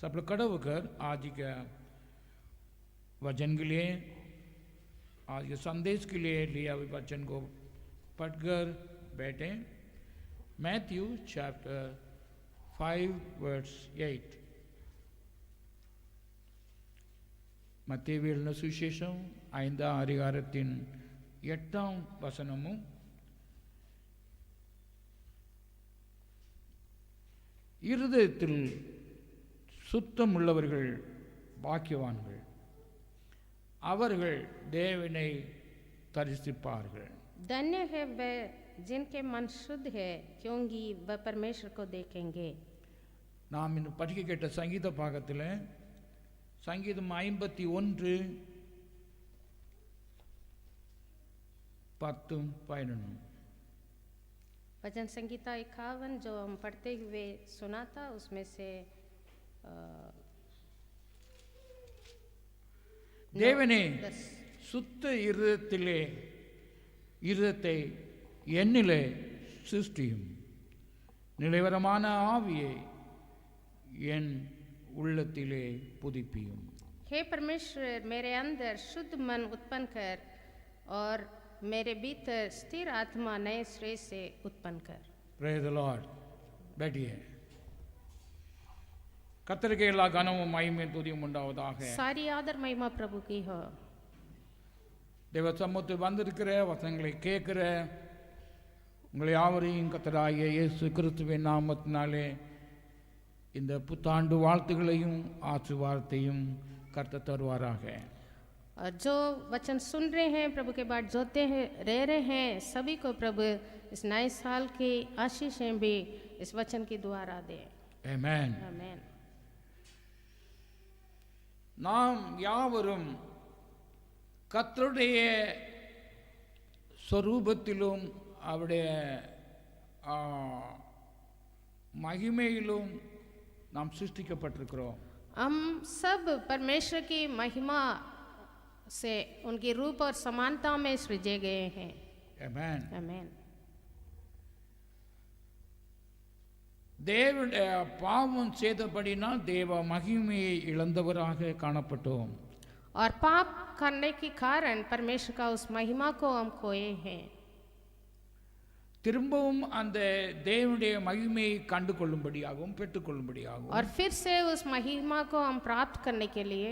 सब लोग खड़े होकर आज के वचन के लिए, आज के संदेश के लिए लिया हुए वचन को पढ़कर बैठे। Matthew chapter 5 verse 8। மத்தேயு எழுதின சுவிசேஷம் 5ஆம் அதிகாரத்தின் 8ஆம் வசனமும் இருதயத்தில் சுத்தம் உள்ளவர்கள் பாக்கியவான்கள், அவர்கள் தேவனை தரிசிப்பார்கள். धन्य है वे जिनके मन शुद्ध है, क्योंकि वह परमेश्वर को देखेंगे. நாம் இன்னும் படிக்க கேட்ட சங்கீத பாகத்தில் சங்கீதம் 51 10-11 वचन संगीता 51 जो हम पढ़ते हुए सुना था, उसमें से தேவனே சுத்த இருதயத்தை என்னிலே சிருஷ்டியும், நிலைவரமான ஆவியை என் உள்ளத்திலே புதுப்பியும். हे परमेश्वर, मेरे अंदर शुद्ध मन उत्पन्न कर और मेरे भीतर स्थिर आत्मा नए सिरे से उत्पन्न कर. Praise the Lord. बैठिए. கர்த்தருக்கு எல்லா கனமும் மகிமையும் துதியும் உண்டாவதாக. सारी आदर महिमा प्रभु की हो. தேவ சமூகத்தில் வந்திருக்கிற வசனங்களை கேட்கிற உங்களை யாவரையும் கர்த்தராகிய இயேசு கிறிஸ்துவின் நாமத்தினாலே இந்த புத்தாண்டு வாழ்த்துகளையும் ஆசீர்வாதத்தையும் கர்த்தர் தருவாராக. और जो वचन सुन रहे हैं, प्रभु के बाद जोते हैं रह रहे हैं, सभी को प्रभु इस नए साल की आशीषें भी इस वचन की द्वारा दे. आमेन. आमेन. நாம் யாவரும் கர்த்தருடைய சொரூபத்திலும் அவருடைய மகிமையிலும் நாம் சிருஷ்டிக்கப்பட்டிருக்கிறோம். हम सब परमेश्वर की महिमा से उनकी रूप और समानता में सृजे गए हैं. आमेन. आमेन. தேவனுடைய பாவம் செய்தபடினால் தேவ மகிமையை இழந்தவராக காணப்பட்டோம். और पाप करने के कारण परमेश्वर का उस महिमा को हम खोए हैं. திரும்பவும் அந்த தேவனுடைய மகிமையை கண்டு கொள்ளும்படியாகவும் பெற்றுக்கொள்ளும்படியாகவும் और फिर से उस महिमा को हम प्राप्त करने के लिए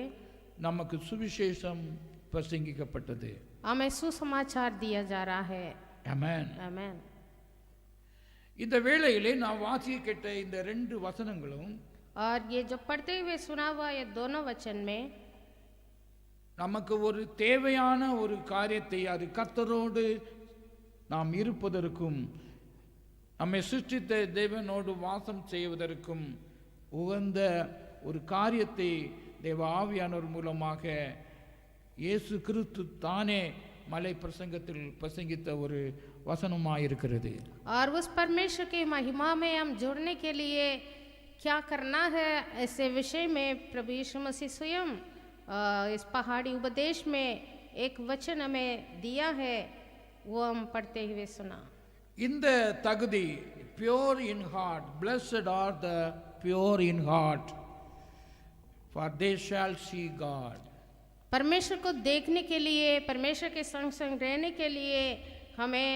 நமக்கு சுவிசேஷம் பிரசங்கிக்கப்பட்டது. हमें सुसमाचार दिया जा रहा है. ஆமென். आमेन. இந்த வேளையிலே நான் வாசிக்க கேட்ட இந்த 2 வசனங்களும் और ये जो पढ़ते हुए सुना हुआ ये दोनों वचन में நமக்கு ஒரு தேவையான ஒரு காரியத்தை, அது கர்த்தரோடு நாம் இருப்பதற்கும் நம்மை சிருஷ்டித்த தேவனோடு வாசம் செய்வதற்கும் உகந்த ஒரு காரியத்தை தேவ ஆவியானவர் மூலமாக இயேசு கிறிஸ்து தானே மலை பிரசங்கத்தில் பிரசங்கித்த ஒரு வசனமாயிருக்கிறது. और उस परमेश्वर की महिमा में हम जुड़ने के लिए क्या करना है, ऐसे विषय में प्रभु यीशु मसीह स्वयं इस पहाड़ी उपदेश में एक वचन हमें दिया है, वो हम पढ़ते हुए सुना. இந்த தகுதி, pure in heart, blessed are the pure in heart, for they shall see God. परमेश्वर को देखने के लिए, परमेश्वर के संग संग रहने के लिए हमें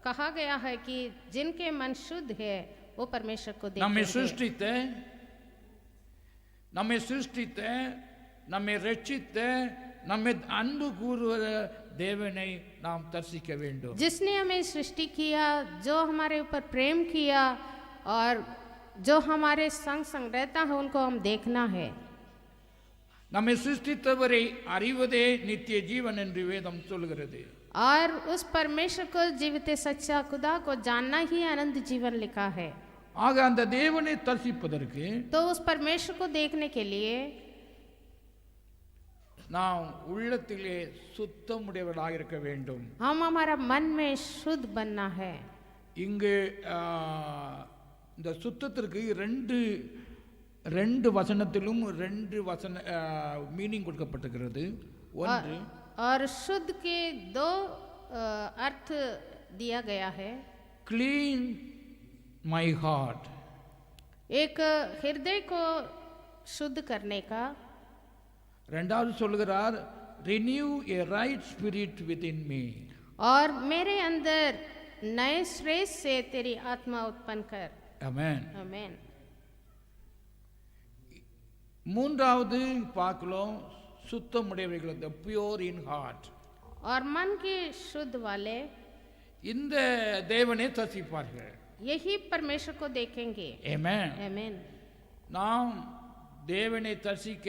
कहा गया है कि जिनके मन शुद्ध है वो परमेश्वर को देखेंगे. நம்மை சிருஷ்டித்த நம்மை ரட்சித்த நம்மை அன்பு கூறுகிற தேவனை நாம் தரிசிக்க வேண்டும். जिसने हमें सृष्टि किया, जो हमारे ऊपर प्रेम किया और जो हमारे संग संग रहता है, उनको हम देखना है. நம்மை சிருஷ்டித்தவரை அறிவதே நித்திய ஜீவன் என்று வேதம் சொல்கிறது. और उस परमेश्वर को जीवित सच्चा खुदा को जानना ही आनंद जीवन लिखा है. ஆக அந்த தேவனை தரிசிப்பதற்கு, तो उस परमेश्वर को देखने के लिए நாம் உள்ளத்திலே சுத்தமுடையவர்களாக இருக்க வேண்டும். हम हमारा मन में शुद्ध बनना है. இங்கு இந்த சுத்தத்திற்கு ரெண்டு வசனத்திலும் 2 வசன மீனிங் கொடுக்கப்பட்டிருக்கிறது. ஒன்று और शुद्ध के 2 अर्थ दिया गया है. Clean my heart. एक हृदय को शुद्ध करने का। ரெண்டாவது சொல்லுகிறார், renew a right spirit within me. और मेरे अंदर नए श्रेष्ठ से तेरी आत्मा उत्पन्न कर। Amen. आमेन। மூன்றாவது பார்க்கலாம், சுத்தமுடையவர்கள், the pure in heart. और मन के शुद्ध वाले இந்த தேவனை தரிசிப்பார்கள். यही परमेश्वर को देखेंगे। Amen. आमेन। நாம் தேவனை தரிசிக்க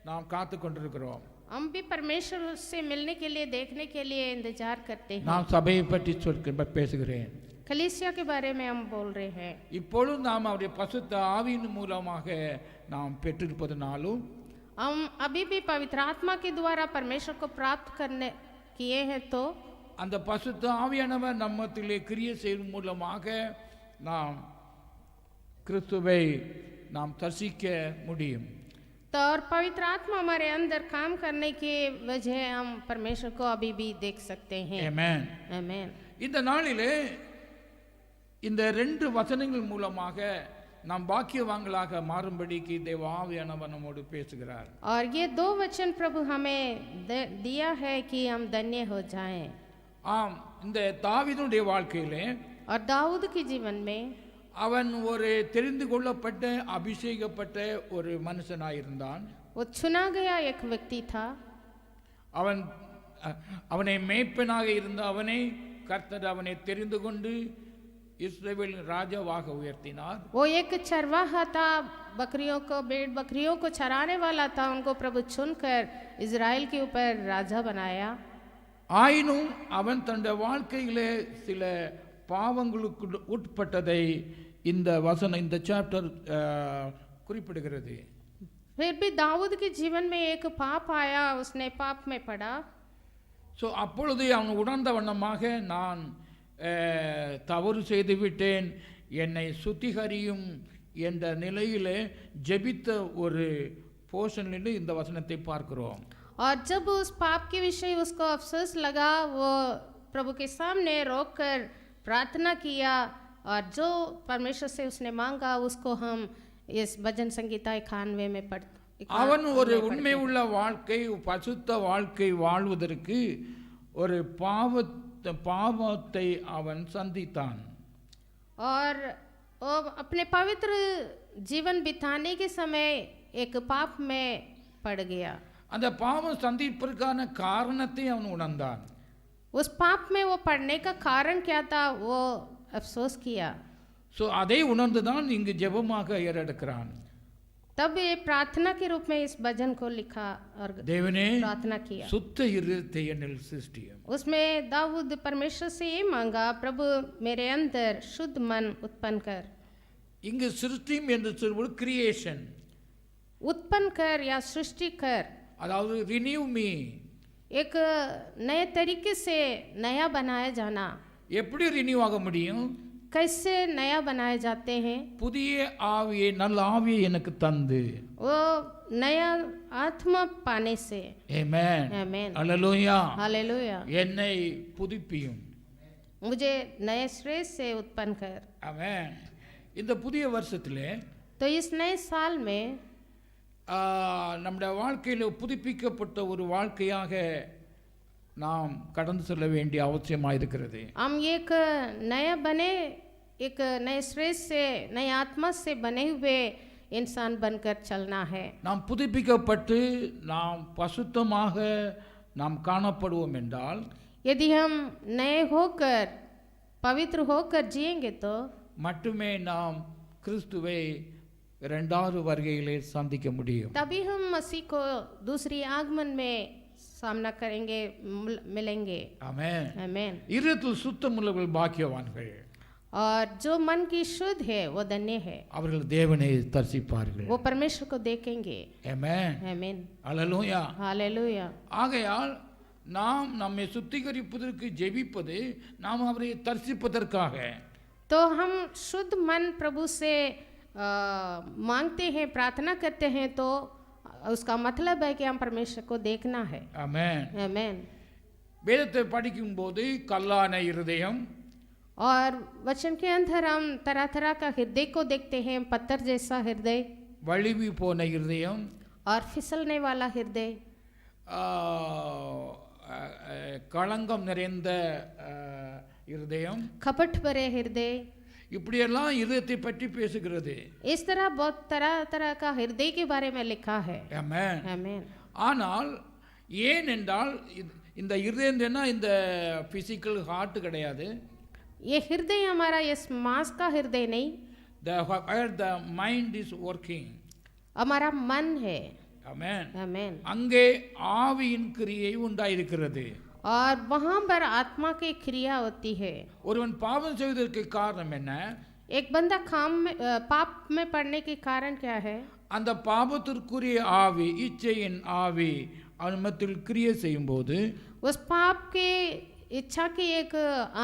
நாம் காத்து கொண்டிருக்கிறோம். हम भी परमेश्वर से मिलने के लिए, देखने के लिए इंतजार करते हैं। நான் சபையை பற்றி பேசுகிறேன். कलीसिया के बारे में हम बोल रहे हैं। இப்பொழுது நாம் அவருடைய பசுத்த ஆவியின் மூலமாக நாம் பெற்றிருப்பதனாலும் हम अभी भी पवित्र आत्मा के द्वारा परमेश्वर को प्राप्त करने किए हैं, तो அந்த பசுத்த ஆவியானவர் நம்மத்திலே கிரியை செய்யும் மூலமாக நாம் கிறிஸ்துவை நாம் தரிசிக்க முடியும். तो और पवित्र आत्मा हमारे अंदर काम करने की वजह हम परमेश्वर को अभी भी देख सकते हैं। Amen. आमेन। இந்த நாளிலே இந்த ரெண்டு வசனங்கள் மூலமாக நாம் பாக்கியவான்களாக மாறும்படிக்கு தேவ ஆவியானவர் நம்மோடு பேசுகிறார். और ये दो वचन प्रभु हमें दिया है कि हम धन्य हो जाएं। ஆம், இந்த தாவீதுடைய வாழ்க்கையிலே और दाऊद के जीवन में அவன் ஒரு தெரிந்து கொள்ளப்பட்ட அபிஷேகப்பட்ட ஒரு மனுஷனாயிருந்தான். वो चुना गया एक व्यक्ति था। அவனை மேய்ப்பனாக இருந்த அவனை கர்த்தர் அவனை தெரிந்து கொண்டு இஸ்ரவேலின் ராஜாவாக உயர்த்தினார். वो एक चरवाहा था, बकरियों को, भेड़ बकरियों को चराने वाला था। उनको प्रभु चुनकर इजराइल के ऊपर राजा बनाया। ஆயினும் அவன் தன்னுடைய வாழ்க்கையிலே சில பாவங்களுக்கு உட்பட்டதை இந்த வசனம், இந்த சாப்டர் குறிப்பிடுகிறது. फिर भी दाऊद के जीवन में एक पाप आया, उसने पाप में पड़ा। ஸோ அப்பொழுது அவன் உணர்ந்த வண்ணமாக, நான் தவறு செய்து விட்டேன், என்னை சுத்திகரியும் என்ற நிலையிலே ஜெபித்த ஒரு போர்ஷனில் இந்த வசனத்தை பார்க்கிறோம். और जब उस पाप के विषय उसको अफसोस लगा, वो प्रभु के सामने रोककर प्रार्थना किया, और जो परमेश्वर से उसने मांगा उसको हम इस भजन संगीता 91 में पढ़ते। அவன் ஒரு உண்மை உள்ள வாழ்க்கை, பசுத்த வாழ்க்கை வாழ்வதற்கு ஒரு பாவத்தை அவன் சந்தித்தான். और वो अपने पवित्र जीवन बिताने के समय एक पाप में पड़ गया। அந்த பாவம் சந்திப்பதற்கான காரணத்தை அவன் உணர்ந்தான். उस पाप में वो पड़ने का कारण क्या था, वो अफसोस किया। ஸோ அதை உணர்ந்துதான் இங்கு ஜெபமாக ஏறெடுக்கிறான். तब ये प्रार्थना के रूप में इस भजन को लिखा और தேவனே प्रार्थना किया। சுத்த இருதயத்தை என்னில் சிருஷ்டியும். उसमें दाऊद परमेश्वर से ये मांगा, प्रभु मेरे अंदर शुद्ध मन उत्पन्न कर। இங்கு சிருஷ்டியும் என்று சொல்வது கிரியேஷன், उत्पन्न कर या सृष्टि कर, அதாவது ரினியூ மீ, एक नए तरीके से नया बनाया जाना। எப்படி ரினியூ ஆக முடியும்? कैसे नया बनाए जाते हैं? புதிய ஆவியை, நல்ல ஆவியை எனக்கு தந்து, वो नया आत्मा पाने से। ஆமென். आमेन। அல்லேலூயா. हालेलुया। என்னை புதுப்பியும். मुझे नए श्रेष्ठ से उत्पन्न कर। ஆமென். இந்த புதிய வருஷத்திலே तो इस नए साल में நம்முடைய வாழ்க்கையில் புதுப்பிக்கப்பட்ட ஒரு வாழ்க்கையாக நாம் கடந்து செல்ல வேண்டிய அவசியமாக இருக்கிறது. हम एक नया बने, एक नए श्रेष्ठ से, नए आत्मा से बने हुए इंसान बनकर चलना है। நாம் புதுப்பிக்கப்பட்டு நாம் பசுத்தமாக நாம் காணப்படுவோம் என்றால், यदि हम नए होकर, पवित्र होकर जिएंगे, तो மட்டுமே நாம் கிறிஸ்துவை இரண்டாவது வருகையிலே சந்திக்க முடியும். तभी हम मसीह को दूसरी आगमन में सामना करेंगे, मिलेंगे। ஆமென். आमेन। இருதயத்தில் சுத்தமுள்ளவர்கள் பாக்கியவான்கள். और जो मन की शुद्ध है वो धन्य है, அவர்கள் தேவனை தரிசிப்பார்கள். वो परमेश्वर को देखेंगे। ஆமென். आमीन। அல்லேலூயா. हालेलुया। ஆகையால் நாம் நம்மை சுத்திகரிப்பதற்கு ஜெபிப்பது நாம் அவரை தரிசிப்பதற்காக. तो हम शुद्ध मन प्रभु से मांगते हैं, प्रार्थना करते हैं, तो उसका मतलब है कि हम परमेश्वर को देखना है। ஆமென். आमेन। வேதத்தை படிக்கும்போது கல்லான இருதயம், और वचन के अंदर हम तरह तरह का हृदय को देखते हैं, पत्थर जैसा हृदय வலிவி போன இருதயம், और फिसलने वाला हृदय, களங்கம் நிறைந்த இருதயம், कपट भरे हृदय, இப்படியெல்லாம் இருதயத்தை பற்றி பேசுகிறது. इस तरह बहुत तरह तरह का हृदय के बारे में लिखा है. ஆமென். आमीन. ஆனால் ஏன் என்றால் இந்த இருதயம்னா இந்த பிசிக்கல் ஹார்ட் கிடையாது. ये हृदय हमारा इस मांस का हृदय नहीं, the mind is working. हमारा मन है. ஆமென். आमीन. அங்கே ஆவியின் கிரியை உண்டாயிருக்கிறது. और वहाँ पर आत्मा की क्रिया होती है. ஒருவன் பாவம் செய்வதற்கு காரணம் என்ன? एक बंदा पाप में पड़ने के कारण क्या है? அந்த பாவத்திற்குரிய ஆவி, இச்சையின் ஆவி அவனிடத்தில் கிரியை செய்யும்போது, उस पाप के इच्छा की एक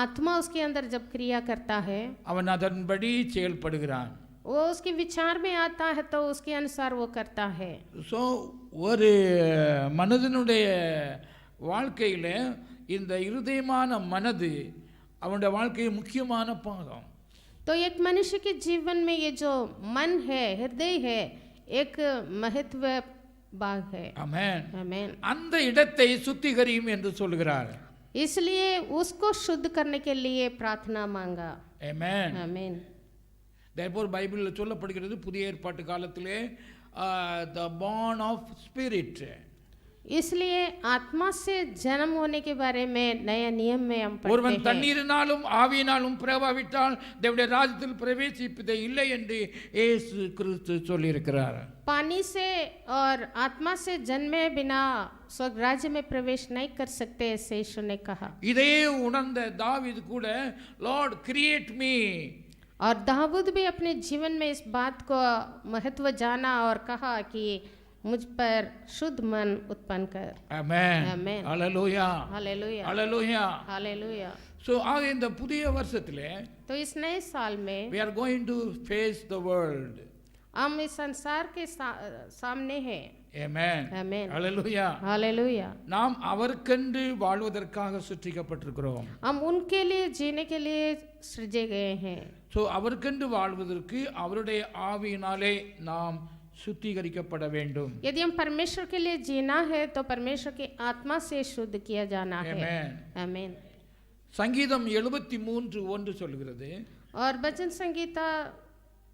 आत्मा उसके अंदर जब क्रिया करता है, அவன் அதன்படி செயல்படுகிறான். वो उसके विचार में आता है तो उसके अनुसार वो करता है. ஸோ ஒரு மனிதனுடைய வாழ்க்கையில் இந்த இருதயமான மனது அவனுடைய வாழ்க்கையில் முக்கியமான பாகம். तो एक मनुष्य के जीवन में ये जो मन है, हृदय है, एक महत्व भाग है. ஆமென். आमीन. அந்த இடத்தை சுத்திகரியும் என்று சொல்கிறார். इसलिए उसको शुद्ध करने के लिए प्रार्थना मांगा. ஆமென். आमीन. therefore பைபிளில் சொல்லப்படுகிறது புதிய ஏற்பாட்டு காலத்திலே the born of spirit. इसलिए आत्मा से जन्म होने के बारे में नया नियम में हम पढ़ते ஒருவன் हैं. தண்ணீரினாலும் ஆவியினாலும் பிறவாவிட்டால் தேவனுடைய ராஜ்யத்தில் பிரவேசிப்பதே இல்லை என்று இயேசு கிறிஸ்து சொல்லியிருக்கிறார். पानी से और आत्मा से जन्मे बिना स्वर्ग राज्य में प्रवेश नहीं कर सकते, ऐसे यीशु ने कहा. இதே உணர்ந்த தாவீது கூட लॉर्ड क्रिएट मी, और दाऊद भी अपने जीवन में इस बात को महत्व जाना और कहा कि मुझ पर शुद्ध मन उत्पन्न कर. ஆமென். आमीन. ஹalleluya, हालेलुया, ஹalleluya. हालेलुया. சோ ஆக இந்த புதிய வருஷத்திலே तो इस नए साल में we are going to face the world. हम इस संसार के सामने हैं. ஆமென். आमीन. ஹalleluya. हालेलुया. நாம் அவர்க்கென்று வாழ்வதற்காக சிருஷ்டிக்கப்பட்டிருக்கிறோம். हम उनके लिए जीने के लिए सृजे गए हैं. ஸோ அவர்க்கென்று வாழ்வதற்கு அவருடைய ஆவியினாலே நாம் சுத்திகரிக்கப்பட வேண்டும். यदि हम परमेश्वर के लिए जीना है तो परमेश्वर की आत्मा से शुद्ध किया जाना है. ஆமென். आमीन. சங்கீதம் 73:1 சொல்கிறது, और वचन संगीता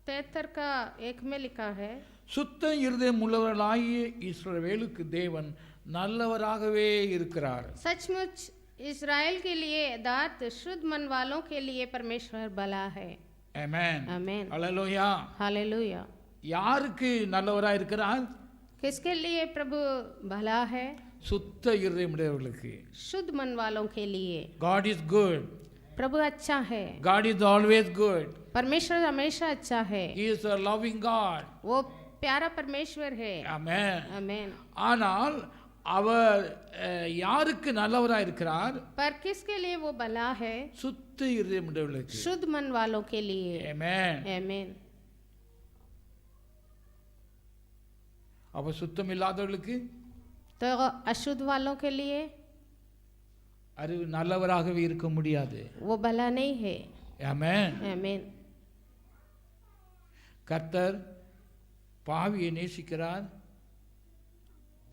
73 का 1 में लिखा है, சுத்த இருதயம் உள்ளவர்களாகிய இஸ்ரவேலுக்கு தேவன் நல்லவராகவே இருக்கிறார். सचमुच इस्राएल के लिए यथार्थ शुद्ध मन वालों के लिए परमेश्वर भला है. ஆமென். आमीन. ஹalleluya. हालेलुया. யாருக்கு நல்லவராக இருக்கிறார்? किसके लिए प्रभु भला है? சுத்த இருதயமுடையவர்களுக்கு. शुद्ध मन वालों के लिए. God is good. प्रभु अच्छा है. God is always good. परमेश्वर हमेशा अच्छा है. He is a loving God. वो प्यारा परमेश्वर है. ஆமென். आमीन. ஆனால் அவர் யாருக்கு நல்லவராக இருக்கிறார்? पर किसके लिए वो भला है? சுத்த இருதயமுடையவர்களுக்கு. शुद्ध मन वालों के लिए. ஆமென். आमीन. அப்ப சுத்தம் இல்லாதவர்களுக்கு तो अशुद्ध वालों के लिए அது நல்லவராகவே இருக்க முடியாது. वो भला नहीं है. ஆமென். आमीन. கர்த்தர் பாவியை நேசிக்கிறார்,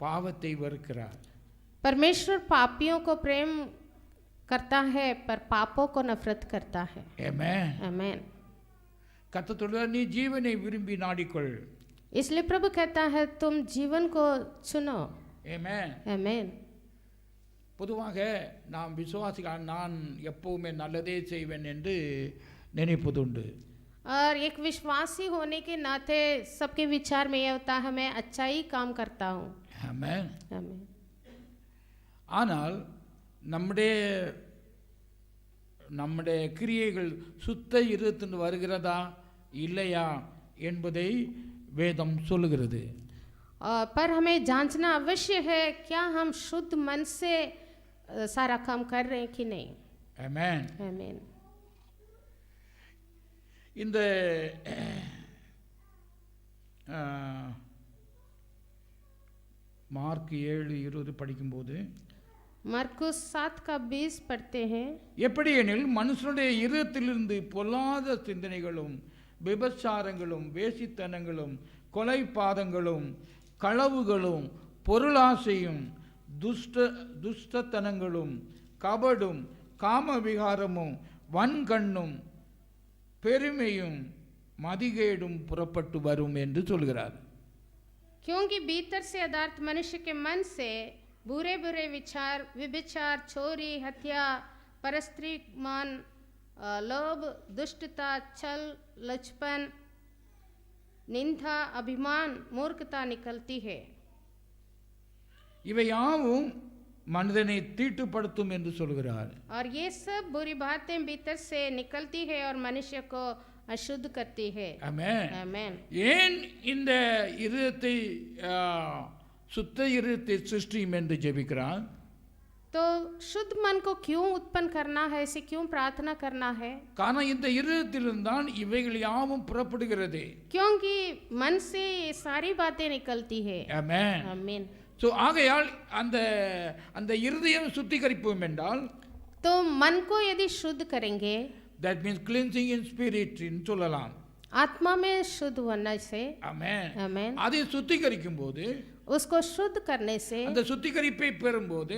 பாவத்தை வெறுக்கிறார். परमेश्वर पापियों को प्रेम करता है पर पापों को नफरत करता है. ஆமென். आमीन. கர்த்தர் சொல்றார், நீ ஜீவனை விரும்பி நாடிக்கொள். इसलिए प्रभु कहता है तुम जीवन को चुनो. ஆமென். आमीन. பொதுவாக நாம் விசுவாசிகள் நான் எப்பவுமே நல்லதே செய்வேன் என்று நினைப்பதுண்டு. और एक विश्वासी होने के नाते सबके विचार में यह होता है मैं अच्छा ही काम करता हूँ. ஆமென். आमीन. ஆனால் நம்முடைய கிரியைகள் சுத்த இருதயத்திலிருந்து வருகிறதா இல்லையா என்பதை வேதம் சொல்லுகிறது. पर हमें जांचना अवश्य है क्या हम शुद्ध मन से सारा काम कर रहे हैं कि नहीं. ஆமென். आमीन. இந்த மார்க் 7:20 படிக்கும்போது मरकुस 7:20 पढ़ते हैं। எப்படியெனில் மனுஷனுடைய இருதயத்திலிருந்து பொல்லாத சிந்தனைகளும் விபச்சாரங்களும் வேசித்தனங்களும் கொலைபாதங்களும் களவுகளும் பொருளாசையும் துஷ்டத்தனங்களும் கபடும் காமவிகாரமும் வன்கண்ணும் பெருமையும் மதிகேடும் புறப்பட்டு வரும் என்று சொல்கிறார். क्योंकि भीतर से अदार्थ मनुष्य के मन से बुरे बुरे विचार, व्यभिचार, चोरी, हत्या, परस्त्री मान, लोभ, दुष्टता, छल, लचपन, निंदा, अभिमान, मूर्खता निकलती है। இவை யாவும் மனிதனை தீட்டுப்படுத்தும் என்று சொல்கிறார். और ये सब बुरी बातें भीतर से निकलती है और मनुष्य को अशुद्ध करती है। ஆமென். आमेन। ஏன் இந்த இருதயத்தை சுத்த இருதயத்தை சிருஷ்டியும் என்று ஜெபிக்கிறான்? तो शुद्ध मन को क्यों उत्पन्न करना है, इसे क्यों प्रार्थना करना है? காரணம் இந்த இருதயத்திலிருந்தான் இவைகள் யாவும் புறப்படுகிறது. क्योंकि मन से ये सारी बातें निकलती है। ஆமென். आमीन। ஸோ ஆகையால் அந்த அந்த இருதயம் சுத்திகரிப்போம் என்றால், तो मन को यदि शुद्ध करेंगे, that means cleansing in spirit ன்னு சொல்லலாம். आत्मा में शुद्ध होने से, ஆமென். आमीन, அதை சுத்திகரிக்கும் போது, उसको शुद्ध करने से அந்த சுத்திகரிப்பை பெறும்போது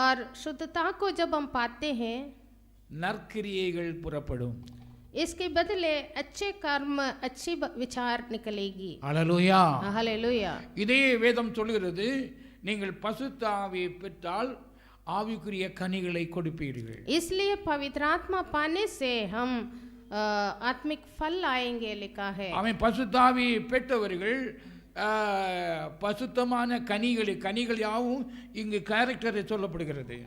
और शुद्धता को जब हम पाते हैं, நற்கிரியைகள் புறப்படும். इसके बदले अच्छे कर्म, अच्छी विचार निकलेगी। அல்லேலூயா. हालेलुया। இதே வேதம் சொல்கிறது, நீங்கள் பசுத்த ஆவியை பெற்றால் ஆவிக்குரிய கனிகளை கொடுப்பீர்கள். इसलिए पवित्र आत्मा पाने से हम आत्मिक फल आएंगे लिखा है। அவன் பசுத்த ஆவியை பெற்றவர்கள் பசுத்தமான கனிகள் யாவும் இங்கு கேரக்டரை சொல்லப்படுகிறது.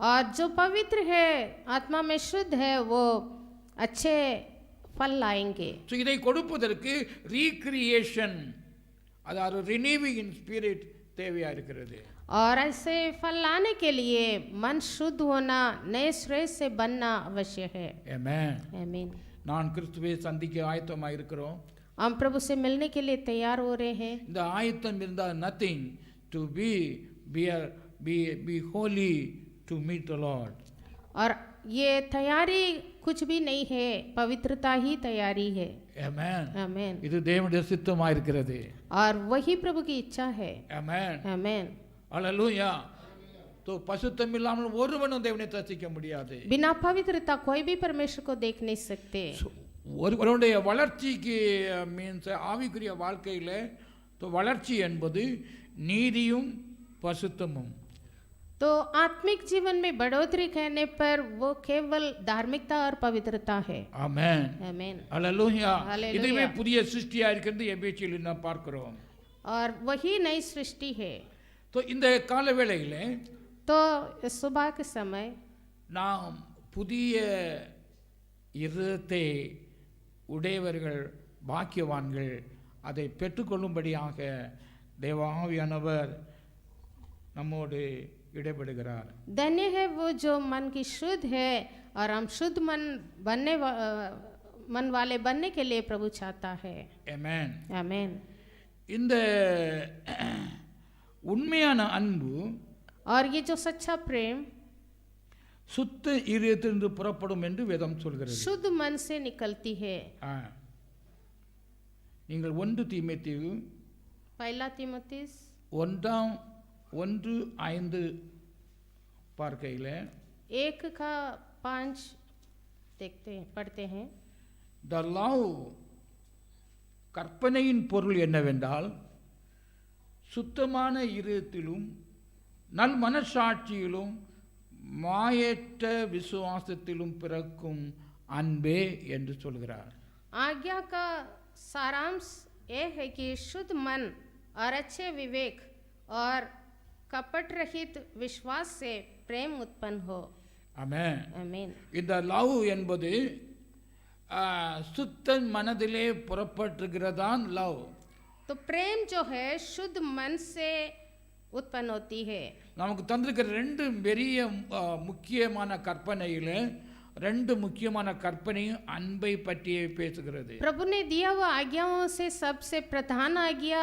और जो पवित्र है, आत्मा में शुद्ध है, वो अच्छे फल लाएंगे। ஸோ இதை கொடுப்பதற்கு ரீக்ரியேஷன், அதாவது ரினியூவிங் இன் ஸ்பிரிட் தேவையா இருக்கிறது. और ऐसे फल लाने के लिए मन शुद्ध होना, नए श्रेय से बनना अवश्य है। ஆமென். आमीन। நான் கிறிஸ்துவை சந்திக்க ஆயத்தமாக இருக்கிறோம். हम प्रभु से मिलने के लिए तैयार हो रहे हैं। இந்த ஆயத்தம் இருந்தால் nothing to be Holi to meet the Lord. और ये तैयारी कुछ भी नहीं है, पवित्रता ही तैयारी है। ஆமென். आमीन। இது தேவனுடைய சித்தமா இருக்கிறது. और वही प्रभु की इच्छा है। ஆமென். आमीन। அல்லேலூயா. तो பசுத்தம் இல்லாமல் ஒருவனும் தேவனை தரிசிக்க முடியாது. बिना पवित्रता कोई भी परमेश्वर को देख नहीं सकते। ஒருவருடைய வளர்ச்சிக்கு மீன்ஸ் ஆவிக்குரிய வாழ்க்கையில் வளர்ச்சி என்பது நீதியும் பசுத்தமும். तो आत्मिक जीवन में बढ़ोतरी कहने पर वो केवल धार्मिकता और पवित्रता है। ஆமென். आमीन। அல்லேலூயா. हालेलुया। இதுவே புதிய சிருஷ்டியா இருக்கிறது எபேசியில் நாம் பார்க்கிறோம். और वही नई सृष्टि है। तो இந்த காலவேளையில் तो सुबह के समय நாம் புதிய இருதயத்தை உடையவர்கள் பாக்கியவான்கள், அதை பெற்றுக்கொள்ளும்படியாக தேவ ஆவியானவர் நம்மோடு இடைபடுகிறார். धन्य है वो जो मन की शुद्ध है, और हम शुद्ध मन वाले बनने के लिए प्रभु चाहता है। ஆமென். आमीन। இந்த உண்மையான அன்பு, और ये जो सच्चा प्रेम சுத்த இதயத்திலிருந்து புறப்படும் என்று வேதம் சொல்கிறது. शुद्ध मन से निकलती है। நீங்கள் 1 தீமோத்தேயு 1:5 பார்க்கையில் 1:5 देखते हैं, पढ़ते हैं। த லவ், கற்பனையின் பொருள் என்னவென்றால், சுத்தமான இதயத்திலும் நல் மனசாட்சியிலும் மாயற்ற விசுவாசத்திலும் பிறக்கும் அன்பே என்று சொல்கிறார். आज्ञा का सारांश ये है कि शुद्ध मन और अच्छे विवेक और कपट रहित विश्वास से प्रेम उत्पन्न हो। ஆமென். आमीन। இந்த லவ் என்பது சுத்த மனதிலே புறப்பட்டிருக்கிறதான் லவ். तो प्रेम जो है शुद्ध मन से उत्पन्न होती है। நமக்கு தந்திருக்கிற 2 பெரிய முக்கியமான கற்பனையில் 2 முக்கியமான கற்பனையும் அன்பை பற்றியே பேசுகிறது. प्रभु ने दिया हुआ आज्ञाओं से सबसे प्रधान आज्ञा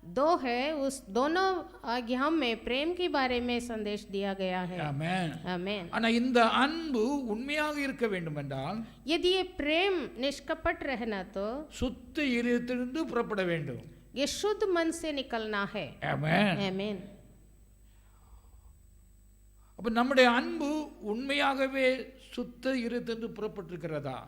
दो है, उस दोनों आज्ञाओं में प्रेम के बारे में संदेश दिया गया है। ஆமென். आमेन। ஆனா இந்த அன்பு உண்மையாக இருக்க வேண்டும் என்றால் यदि ये प्रेम निष्कपट रहना तो சுத்த இதயத்திலிருந்து புறப்பட வேண்டும். ये शुद्ध मन से निकलना है। ஆமென். आमेन। அப்ப நம்முடைய அன்பு உண்மையாகவே சுத்த இதயத்திலிருந்து புறப்பட்டிருக்கிறதா?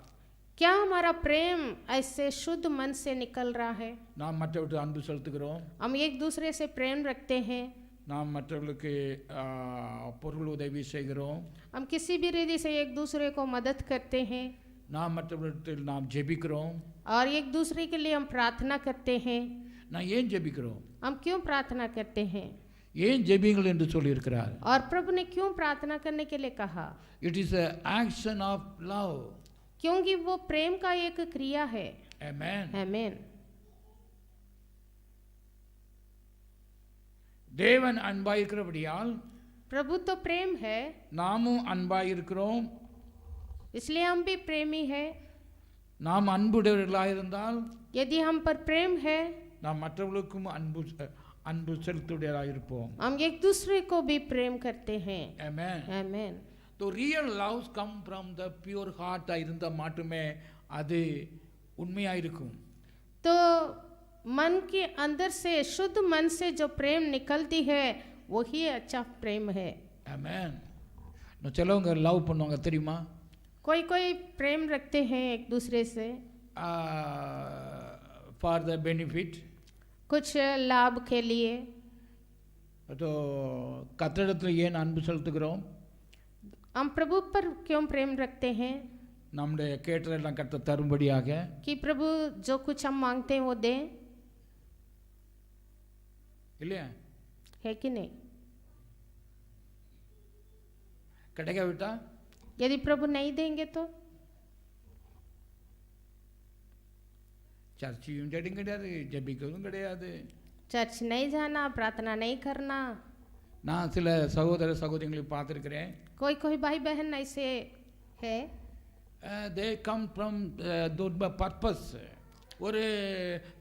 क्या हमारा प्रेम ऐसे शुद्ध मन से निकल रहा है? நாம் மற்றவர்களுக்கு அன்பு செலுத்துகிறோம், हम एक दूसरे से प्रेम रखते हैं, நாம் மற்றவர்களுக்கு பொருள் உதவி செய்கிறோம், हम किसी भी रीति से एक दूसरे को मदद करते हैं, நாம் மற்றவர்களுக்கு நாம் ஜெபிக்கிறோம். और एक दूसरे के लिए हम प्रार्थना करते हैं। நான் ஏன் ஜெபிக்கிறோம்? हम क्यों प्रार्थना करते हैं? ஏன் ஜெபிங்கள் என்று சொல்லியிருக்கிறார்? और प्रभु ने क्यों प्रार्थना करने के लिए कहा? It is a action of love. क्योंकि वो प्रेम का एक क्रिया है। Amen. आमेन। தேவன் அன்பாய் இருக்கிறபடியால் प्रभु तो प्रेम है, நாமும் அன்பாய் இருக்கிறோம். इसलिए हम भी प्रेमी है। நாம் அன்புடையவர்களாக இருந்தால் यदि हम पर प्रेम है, நாம் மற்றவர்களுக்கும் அன்பு செலுத்துடையவர்களாக இருப்போம். हम एक दूसरे को भी प्रेम करते हैं। Amen. आमेन। तो real loves come from the pure heart இருந்தா மட்டுமே அது உண்மையா இருக்கும். तो मन के अंदर से, शुद्ध मन से जो प्रेम निकलती है वही अच्छा प्रेम है। Amen. இன்னும் சிலவங்க லவ் பண்ணுவாங்க தெரியுமா? कोई कोई प्रेम रखते हैं एक दूसरे से for the benefit. कुछ लाभ के लिए। तो கர்த்தரிடத்தில் ஏன் அன்பு செலுத்துகிறோம்? हम प्रभु पर क्यों प्रेम रखते हैं? நம்முடைய கேட்டதெல்லாம் கர்த்தர் தரும்படியாக, कि प्रभु जो कुछ हम मांगते हैं वो दें, இல்லையா? है कि नहीं? கிடைக்காவிட்டா यदि प्रभु नहीं देंगे तो சர்ச்சையும் செடியும் கிடையாது, ஜெபிக்கிறதும் கிடையாது. चर्च नहीं जाना, प्रार्थना नहीं करना। நான் சில சகோதர சகோதரிகளை பார்த்துருக்கிறேன். कोई कोई भाई बहन ऐसे है, தே கம் ஃப்ரம் பர்பஸ், ஒரு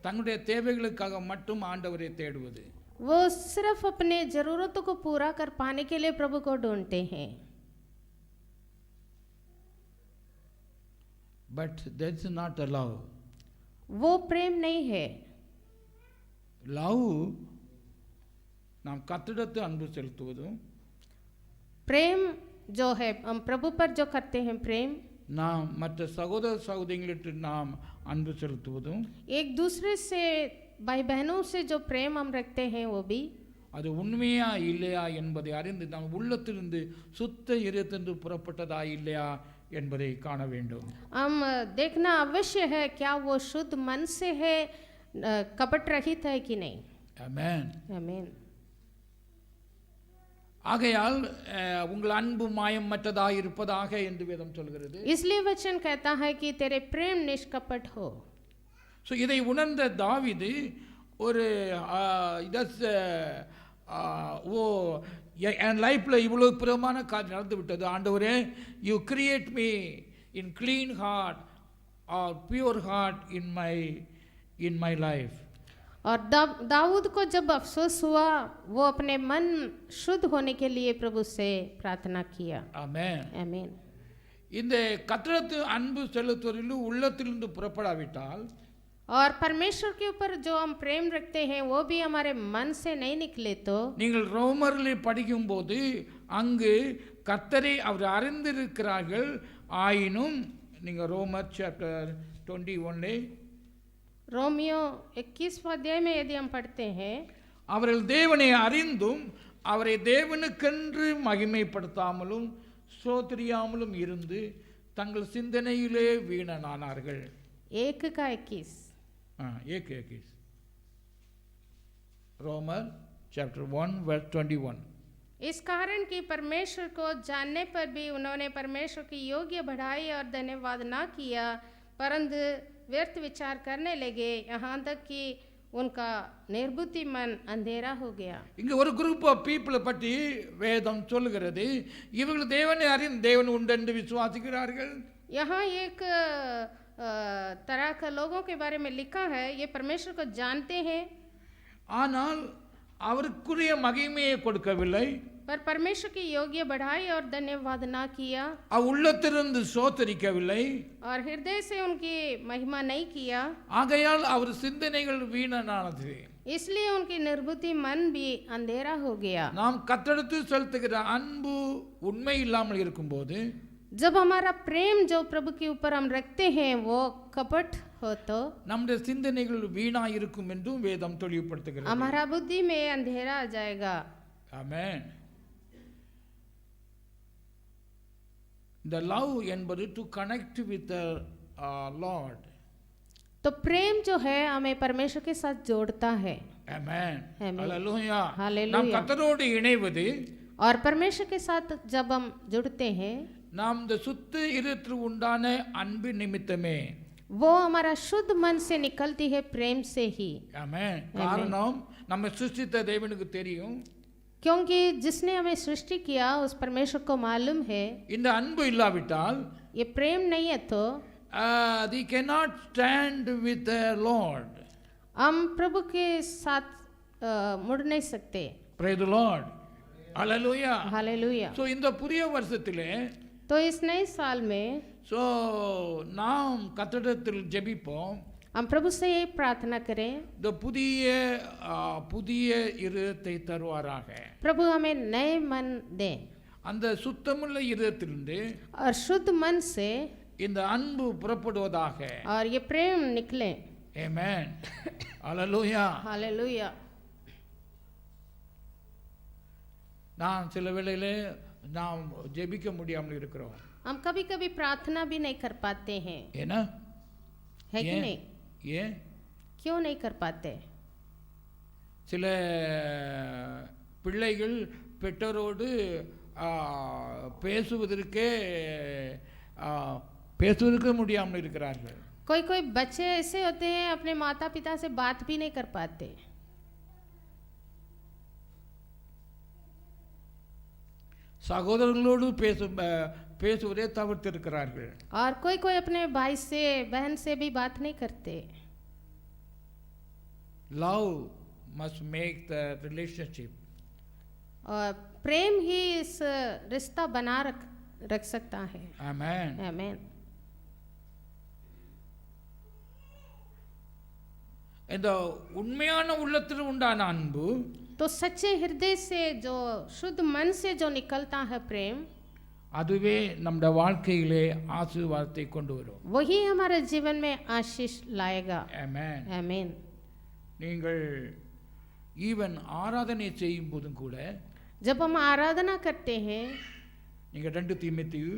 தங்களுடைய தேவைகளுக்காக மட்டும் ஆண்டவரை தேடுவது. वो सिर्फ अपने जरूरतों को पूरा कर पाने के लिए प्रभु को ढूंढते हैं। But that's not a love. वो प्रेम नहीं है। லவ் நாம் கர்த்தரிடத்தில் அன்பு செலுத்துவதும், प्रेम जो है हम प्रभु पर जो करते हैं प्रेम, நாம் மற்ற சகோதர சகோதரிகளுக்கு நாம் அன்பு செலுத்துவதும், एक दूसरे से भाई बहनों से जो प्रेम हम रखते हैं वो भी, அது உண்மையா இல்லையா என்பதை அறிந்து நாம் உள்ளத்திலிருந்து சுத்த இதயத்திலிருந்து புறப்பட்டதா இல்லையா என்பதை காண வேண்டும். हम देखना अवश्य है क्या वो शुद्ध मन से है, कपट रहित है कि नहीं। ஆமென். आमीन। ஆகையால் உங்கள் அன்பு மாயமற்றதாக இருப்பதாக என்று வேதம் சொல்கிறது. इसलिए वचन कहता है कि तेरे प्रेम निष्कपट हो। ஸோ இதை உணர்ந்த தாவீது ஒரு என் லைஃப்பில் இவ்வளோ பிரமான காரியம் நடந்து விட்டது, ஆண்டவரே you create me in clean heart or pure heart in my life. और दाऊद को जब अफसोस हुआ, वो अपने मन शुद्ध होने के लिए प्रभु से प्रार्थना किया। ஆமென். आमीन। இந்த கர்த்தருக்கு அன்பு செலுத்துவதில் உள்ளத்திலிருந்து புறப்படாவிட்டால், और परमेश्वर के ऊपर जो हम प्रेम रखते हैं वो भी हमारे मन से नहीं निकले तो, நீங்கள் ரோமரில் படிக்கும்போது அங்கு கர்த்தரை அவர் அறிந்திருக்கிறார்கள் ஆயினும், நீங்கள் ரோமர் சாப்டர் 21 रोमियो 21 अध्याय में यदि हम पढ़ते हैं, அவர்கள் தேவனை அறிந்தும் அவரை தேவனுக்கென்று மகிமைப்படுத்தாமலும் ஸ்தோத்திரியாமலும் இருந்து தங்கள் சிந்தனையிலே வீணனானார்கள். 1:21 रोमर चैप्टर 1 वर्स 21. इस कारण कि परमेश्वर को जानने पर भी उन्होंने परमेश्वर की योग्य बढ़ाई और धन्यवाद ना किया, परंतु व्यर्थ विचार करने लगे, यहाँ तक कि उनका निर्बुद्धि मन अंधेरा हो गया। இங்க ஒரு குரூப் ஆஃப் பீப்புளை பற்றி வேதம் சொல்லுகிறது. இவர்கள் தேவனை அறிந்து தேவன் உண்டு என்று விசுவாசிக்கிறார்கள். यहाँ एक तरह का लोगों के बारे में लिखा है, ये परमेश्वर को जानते हैं, ஆனால் அவருக்குரிய மகிமையை கொடுக்கவில்லை. पर परमेश्वर की योग्य बढ़ाई और धन्यवाद ना किया, உள்ளத்திலிருந்து சோத்தரிக்கவில்லை. और हृदय से उनकी महिमा नहीं किया, ஆகையால் அவர் சிந்தனைகள் வீணானது. इसलिए उनकी निर्बुद्धि मन भी अंधेरा हो गया. நாம் கத்தெடுத்து செலுத்துகிற அன்பு உண்மை இல்லாமல் இருக்கும்போது, जब हमारा प्रेम जो प्रभु के ऊपर हम रखते हैं वो कपट हो तो நம்முடைய சிந்தனைகள் வீணா இருக்கும் என்றும் வேதம் தெளிவுபடுத்துகிறது. हमारा बुद्धि में अंधेरा आ जाएगा. ஆமென். The love என்பது to connect with the Lord. तो प्रेम जो है हमें परमेश्वर के साथ जोड़ता है. Amen. Amen. Hallelujah. Hallelujah. நாம் கர்த்தரோடு இணைவது, और परमेश्वर के साथ जब हम जुड़ते हैं, நாம் இந்த சுத்த இருதயத்தில் உண்டான அன்பு நிமித்தமே. वो हमारा शुद्ध मन से निकलती है, प्रेम से ही. Amen. காரணம் நம்ம சிருஷ்டித்த தேவனுக்கு தெரியும். क्योंकि जिसने हमें सृष्टि किया उस परमेश्वर को मालूम है, இந்த அன்பு இல்லாவிட்டால் ये प्रेम नहीं है तो they cannot stand with the Lord. हम प्रभु के साथ मुड़ नहीं सकते. Praise the Lord. Hallelujah. Hallelujah. So இந்த புதிய வருஷத்திலே, तो इस नए साल में so நாம் கர்த்தரிடத்தில் ஜெபிப்போம். हम प्रभु से यही प्रार्थना करें, இந்த புதிய இருதயத்தை தருவாராக. प्रभु हमें नए मन दें, அந்த சுத்தமுள்ள இருதயத்திலிருந்து और शुद्ध मन से இந்த அன்பு புறப்படுவதாக. और ये प्रेम निकले. Amen. Hallelujah. हालेलुया. நான் சில வேளையிலே நாம் ஜெபிக்க முடியாமல் இருக்கிறோம். हम कभी कभी प्रार्थना भी नहीं कर पाते हैं, ஏன்னா है कि नहीं? ஏன் क्यों नहीं कर पाते? சில பிள்ளைகள் பெற்றோரோடு பேசுவதற்கு முடியாமல் இருக்கிறார்கள். कोई कोई बच्चे ऐसे होते हैं अपने माता पिता से बात भी नहीं कर पाते. சகோதரர்களோடு பேசுவதே தவிர்த்திருக்கிறார்கள். और कोई कोई अपने भाई से बहन से भी बात नहीं करते. Love must make the relationship. और प्रेम ही इस रिश्ता बना रख सकता है. Amen. आमीन. இந்த உண்மையான உள்ளத்தில் உண்டான அன்பு, तो सच्चे हृदय से जो शुद्ध मन से जो निकलता है प्रेम, அதுவே நம்முடைய வாழ்க்கையிலே ஆசீர்வாதத்தை கொண்டு வரும். वही हमारे जीवन में आशीष लाएगा. Amen. आमीन. நீங்கள் ஈவன் ஆராதனை செய்யும் போதும் கூட, जब हम आराधना करते हैं, நீங்கள் 2 தீமோத்தேயு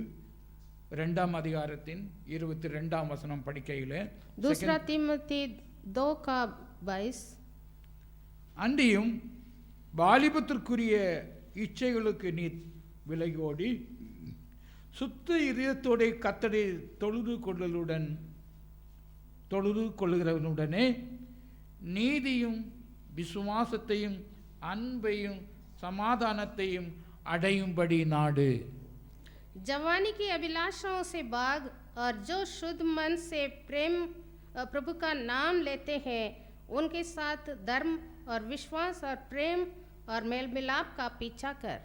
2ஆம் அதிகாரத்தின் 22ஆம் வசனம் படிக்கையிலே, दूसरा तीमुथी 2:22, அன்றியும் வாலிபத்திற்குரிய இச்சைகளுக்கு நீ விலகோடி சுத்த இதயத்தோட கர்த்தரை தொழுது கொள்ளுகிறவனுடனே நீதியும் விசுவாசத்தையும் அன்பையும் சமாதானத்தையும் அடையும்படி நாடு. जवानी की अभिलाषाओं से भाग, और जो शुद्ध मन से प्रेम प्रभु का नाम लेते हैं उनके साथ धर्म और विश्वास और प्रेम और मेल मिलाप का पीछा कर.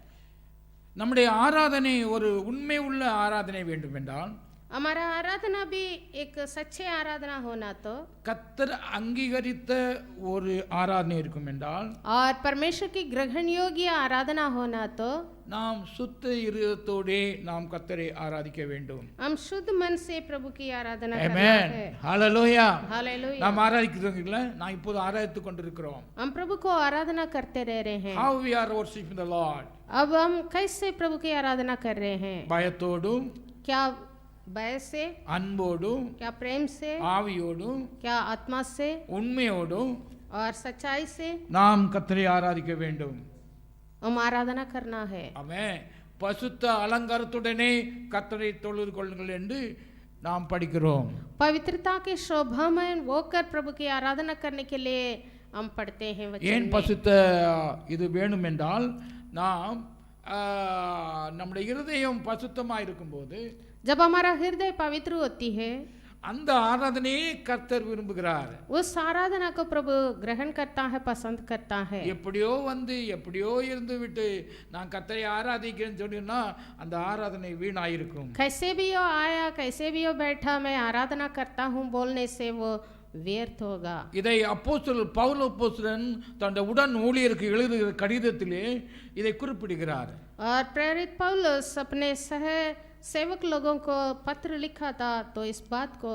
நம்முடைய ஆராதனை ஒரு உண்மை உள்ள ஆராதனை வேண்டுமென்றால், हमारा आराधना भी एक सच्चे आराधना होना तो, கர்த்தர் அங்கீகரித்த ஒரு ஆராதனை இருக்கும் என்றால், और परमेश्वर की ग्रहण योग्य आराधना होना तो, நாம் சுத்த இருதயத்தோடே நாம் கர்த்தரை ஆராதிக்க வேண்டும். हम शुद्ध मन से प्रभु की आराधना करना Amen. है. Hallelujah. हालेलुया. நாம் ஆராதிக்கிறோம்ல, நான் இப்போது ஆராதித்துக் கொண்டிருக்கிறோம். हम प्रभु को आराधना करते रह रहे हैं. How we are worshiping the Lord. अब हम कैसे प्रभु की आराधना कर रहे हैं? பயத்தோடும், क्या भय से, அன்போடும், क्या प्रेम से, ஆவியோடும், क्या आत्मा से உண்மையோடும் और सच्चाई से நாம் கர்த்தரை ஆராதிக்க வேண்டும். हम आराधना करना है. ஆமென். பசுத்த அலங்காரத்துடனே கர்த்தரை தொழுது கொள்ளுங்கள் என்று நாம் படிக்கிறோம். पवित्रता के शोभामय होकर प्रभु की आराधना करने के लिए हम पढ़ते हैं वचन ஏன் में. பசுத்த இது வேணும் என்றால், நாம் நம்முடைய இருதயம் பசுத்தமாக இருக்கும்போது जब हमारा हृदय पवित्र होती है, அந்த ஆராதனையை கர்த்தர் விரும்புகிறார். उस आराधना को प्रभु ग्रहण करता है, पसंद करता है. எப்படியோ வந்து எப்படியோ இருந்து விட்டு நான் கர்த்தரை ஆராதிக்கிறேன்னு சொன்னா அந்த ஆராதனை வீணாயிருக்கும். कैसे भी हो आया, कैसे भी हो बैठा, मैं आराधना करता हूँ बोलने से वो व्यर्थ होगा. இதை அப்போஸ்தலர் பவுல் அப்போஸ்தலன் தன்னுடைய உடன் ஊழியருக்கு எழுதுகிற கடிதத்திலே இதை குறிப்பிடுகிறார். और प्रेरित पौलुस अपने सह सेवक लोगों को पत्र लिखा था, तो इस बात को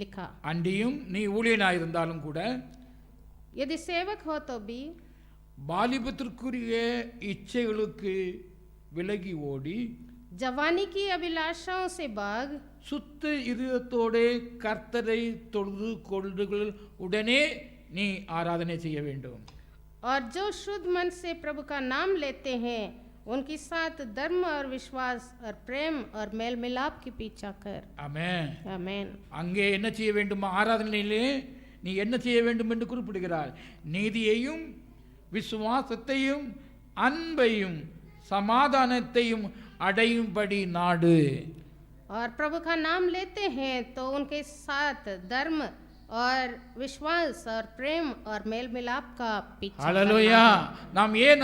लिखा. அண்டியும் நீ ஊழியனாயிருந்தாலும் கூட यदि सेवक हो तो भी வாலிபத்திற்குரிய இச்சைகளுக்கு விலகி ஓடி जवानी की अभिलाषाओं से भाग சுத்த இதயத்தோடு கர்த்தரை தொழுது கொள்ளுதல் உடனே நீ ஆராதனை செய்ய வேண்டும். और जो शुद्ध मन से प्रभु का नाम लेते हैं उनके साथ धर्म और विश्वास और प्रेम और मेल मिलाप की पीछा कर. ஆமென். आमेन. அங்கே என்ன செய்ய வேண்டும்? ஆராதனையிலே நீ என்ன செய்ய வேண்டும் என்று குறிப்பிடுகிறார். நீதியையும் விசுவாசத்தையும் அன்பையும் சமாதானத்தையும் அடையும்படி நாடு. और प्रभु का नाम लेते हैं तो उनके साथ धर्म और विश्वास और प्रेम और मेल मिलाप का पीछा. हालेलुया. நாம் ஏன்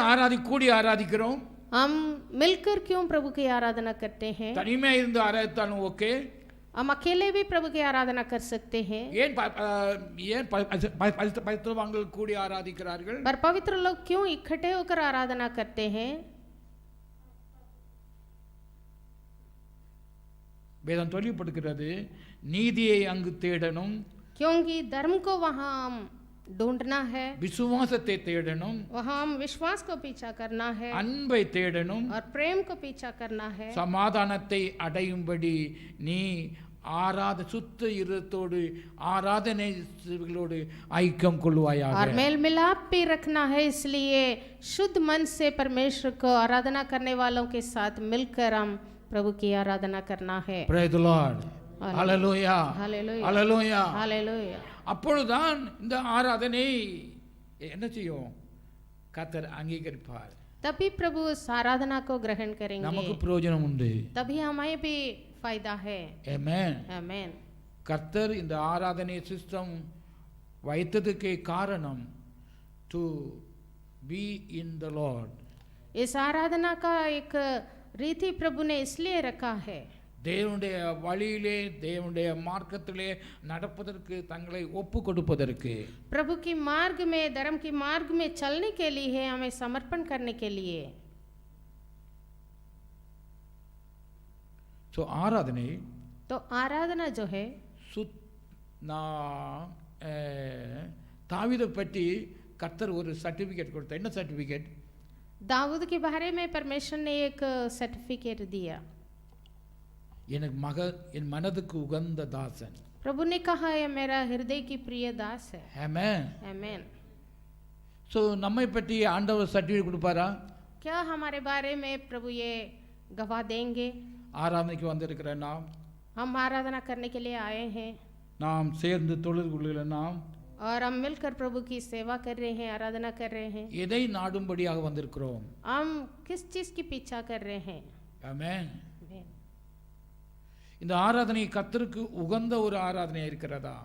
கூடி ஆராதிக்கிறோம்? हम मिलकर क्यों प्रभु की आराधना करते हैं? தனிமையா இருந்து ஆராதித்தாலும் ஓகே. हम अकेले भी प्रभु की आराधना कर सकते हैं. ஏன் பரிசுத்தவான்கள் கூடி ஆராதிக்கிறார்கள்? पर पवित्र लोग क्यों इकट्ठे होकर आराधना करते हैं? வேதம் தெளிவுபடுத்துகிறது, நீதியை அங்கு தேடணும், क्योंकि धर्म को वहाँ हम ढूंढना है, விசுவாசத்தை தேடணும், वहाँ हम विश्वास को पीछा करना है, அன்பை தேடணும், और प्रेम को पीछा करना है, சமாதானத்தை அடையும்படி நீ சுத்த இருத்தோடு ஆராதனைகளோடு ஐக்கியம் கொள்வாயாக. और मेल मिलाप भी रखना है, इसलिए शुद्ध मन से परमेश्वर को आराधना करने वालों के साथ मिलकर हम प्रभु की आराधना करना है. Praise the Lord. Hallelujah. Hallelujah. Hallelujah. Hallelujah. அப்பொழுதுதான் இந்த ஆராதனை என்ன செய்யும்? கர்த்தர் அங்கீகரிப்பார். तभी प्रभु उस आराधना को ग्रहण करेंगे. நமக்கு பிரயோஜனம் உண்டு. तभी हमें भी फायदा है. Amen. Amen. கர்த்தர் இந்த ஆராதனை சிஸ்டம் வைத்ததுக்கு காரணம் to be in the Lord. इस आराधना का एक रीति प्रभु ने इसलिए रखा है, தேவனுடைய வழியிலே தேவனுடைய மார்க்கத்திலே நடப்பதற்கு தங்களை ஒப்பு கொடுப்பதற்கு. प्रभु की मार्ग में, धर्म की मार्ग में चलने के लिए है, हमें समर्पण करने के लिए. ஸோ ஆராதனை तो आराधना जो है, தாவீதை பற்றி கர்த்தர் ஒரு சர்டிஃபிகேட் கொடுத்தார். என்ன சர்டிஃபிகேட்? दाऊद के बारे में परमेश्वर ने एक सर्टिफिकेट दिया. என் மனதுக்கு உகந்த தாசன். प्रभु ने कहा है मेरा हृदय की प्रिय दास है. आमेन. आमेन. सो நம்மை பற்றி ஆண்டவர் சர்டிஃபிகேட் கொடுப்பாரா? क्या हमारे बारे में प्रभु ये गवाह देंगे? ஆராதனைக்கு வந்திருக்கிற நாம், हम आराधना करने के लिए आए हैं, நாம் சேர்ந்து தொழுது கொள்ளுகிற நாம், और हम मिलकर प्रभु की सेवा कर रहे हैं, आराधना कर रहे हैं. எதை நாடும்படியாக வந்திருக்கிறோம்? हम किस चीज की पीछा कर रहे हैं? ஆமென். இந்த ஆராதனை கர்த்தருக்கு உகந்த ஒரு ஆராதனையா இருக்கிறதா?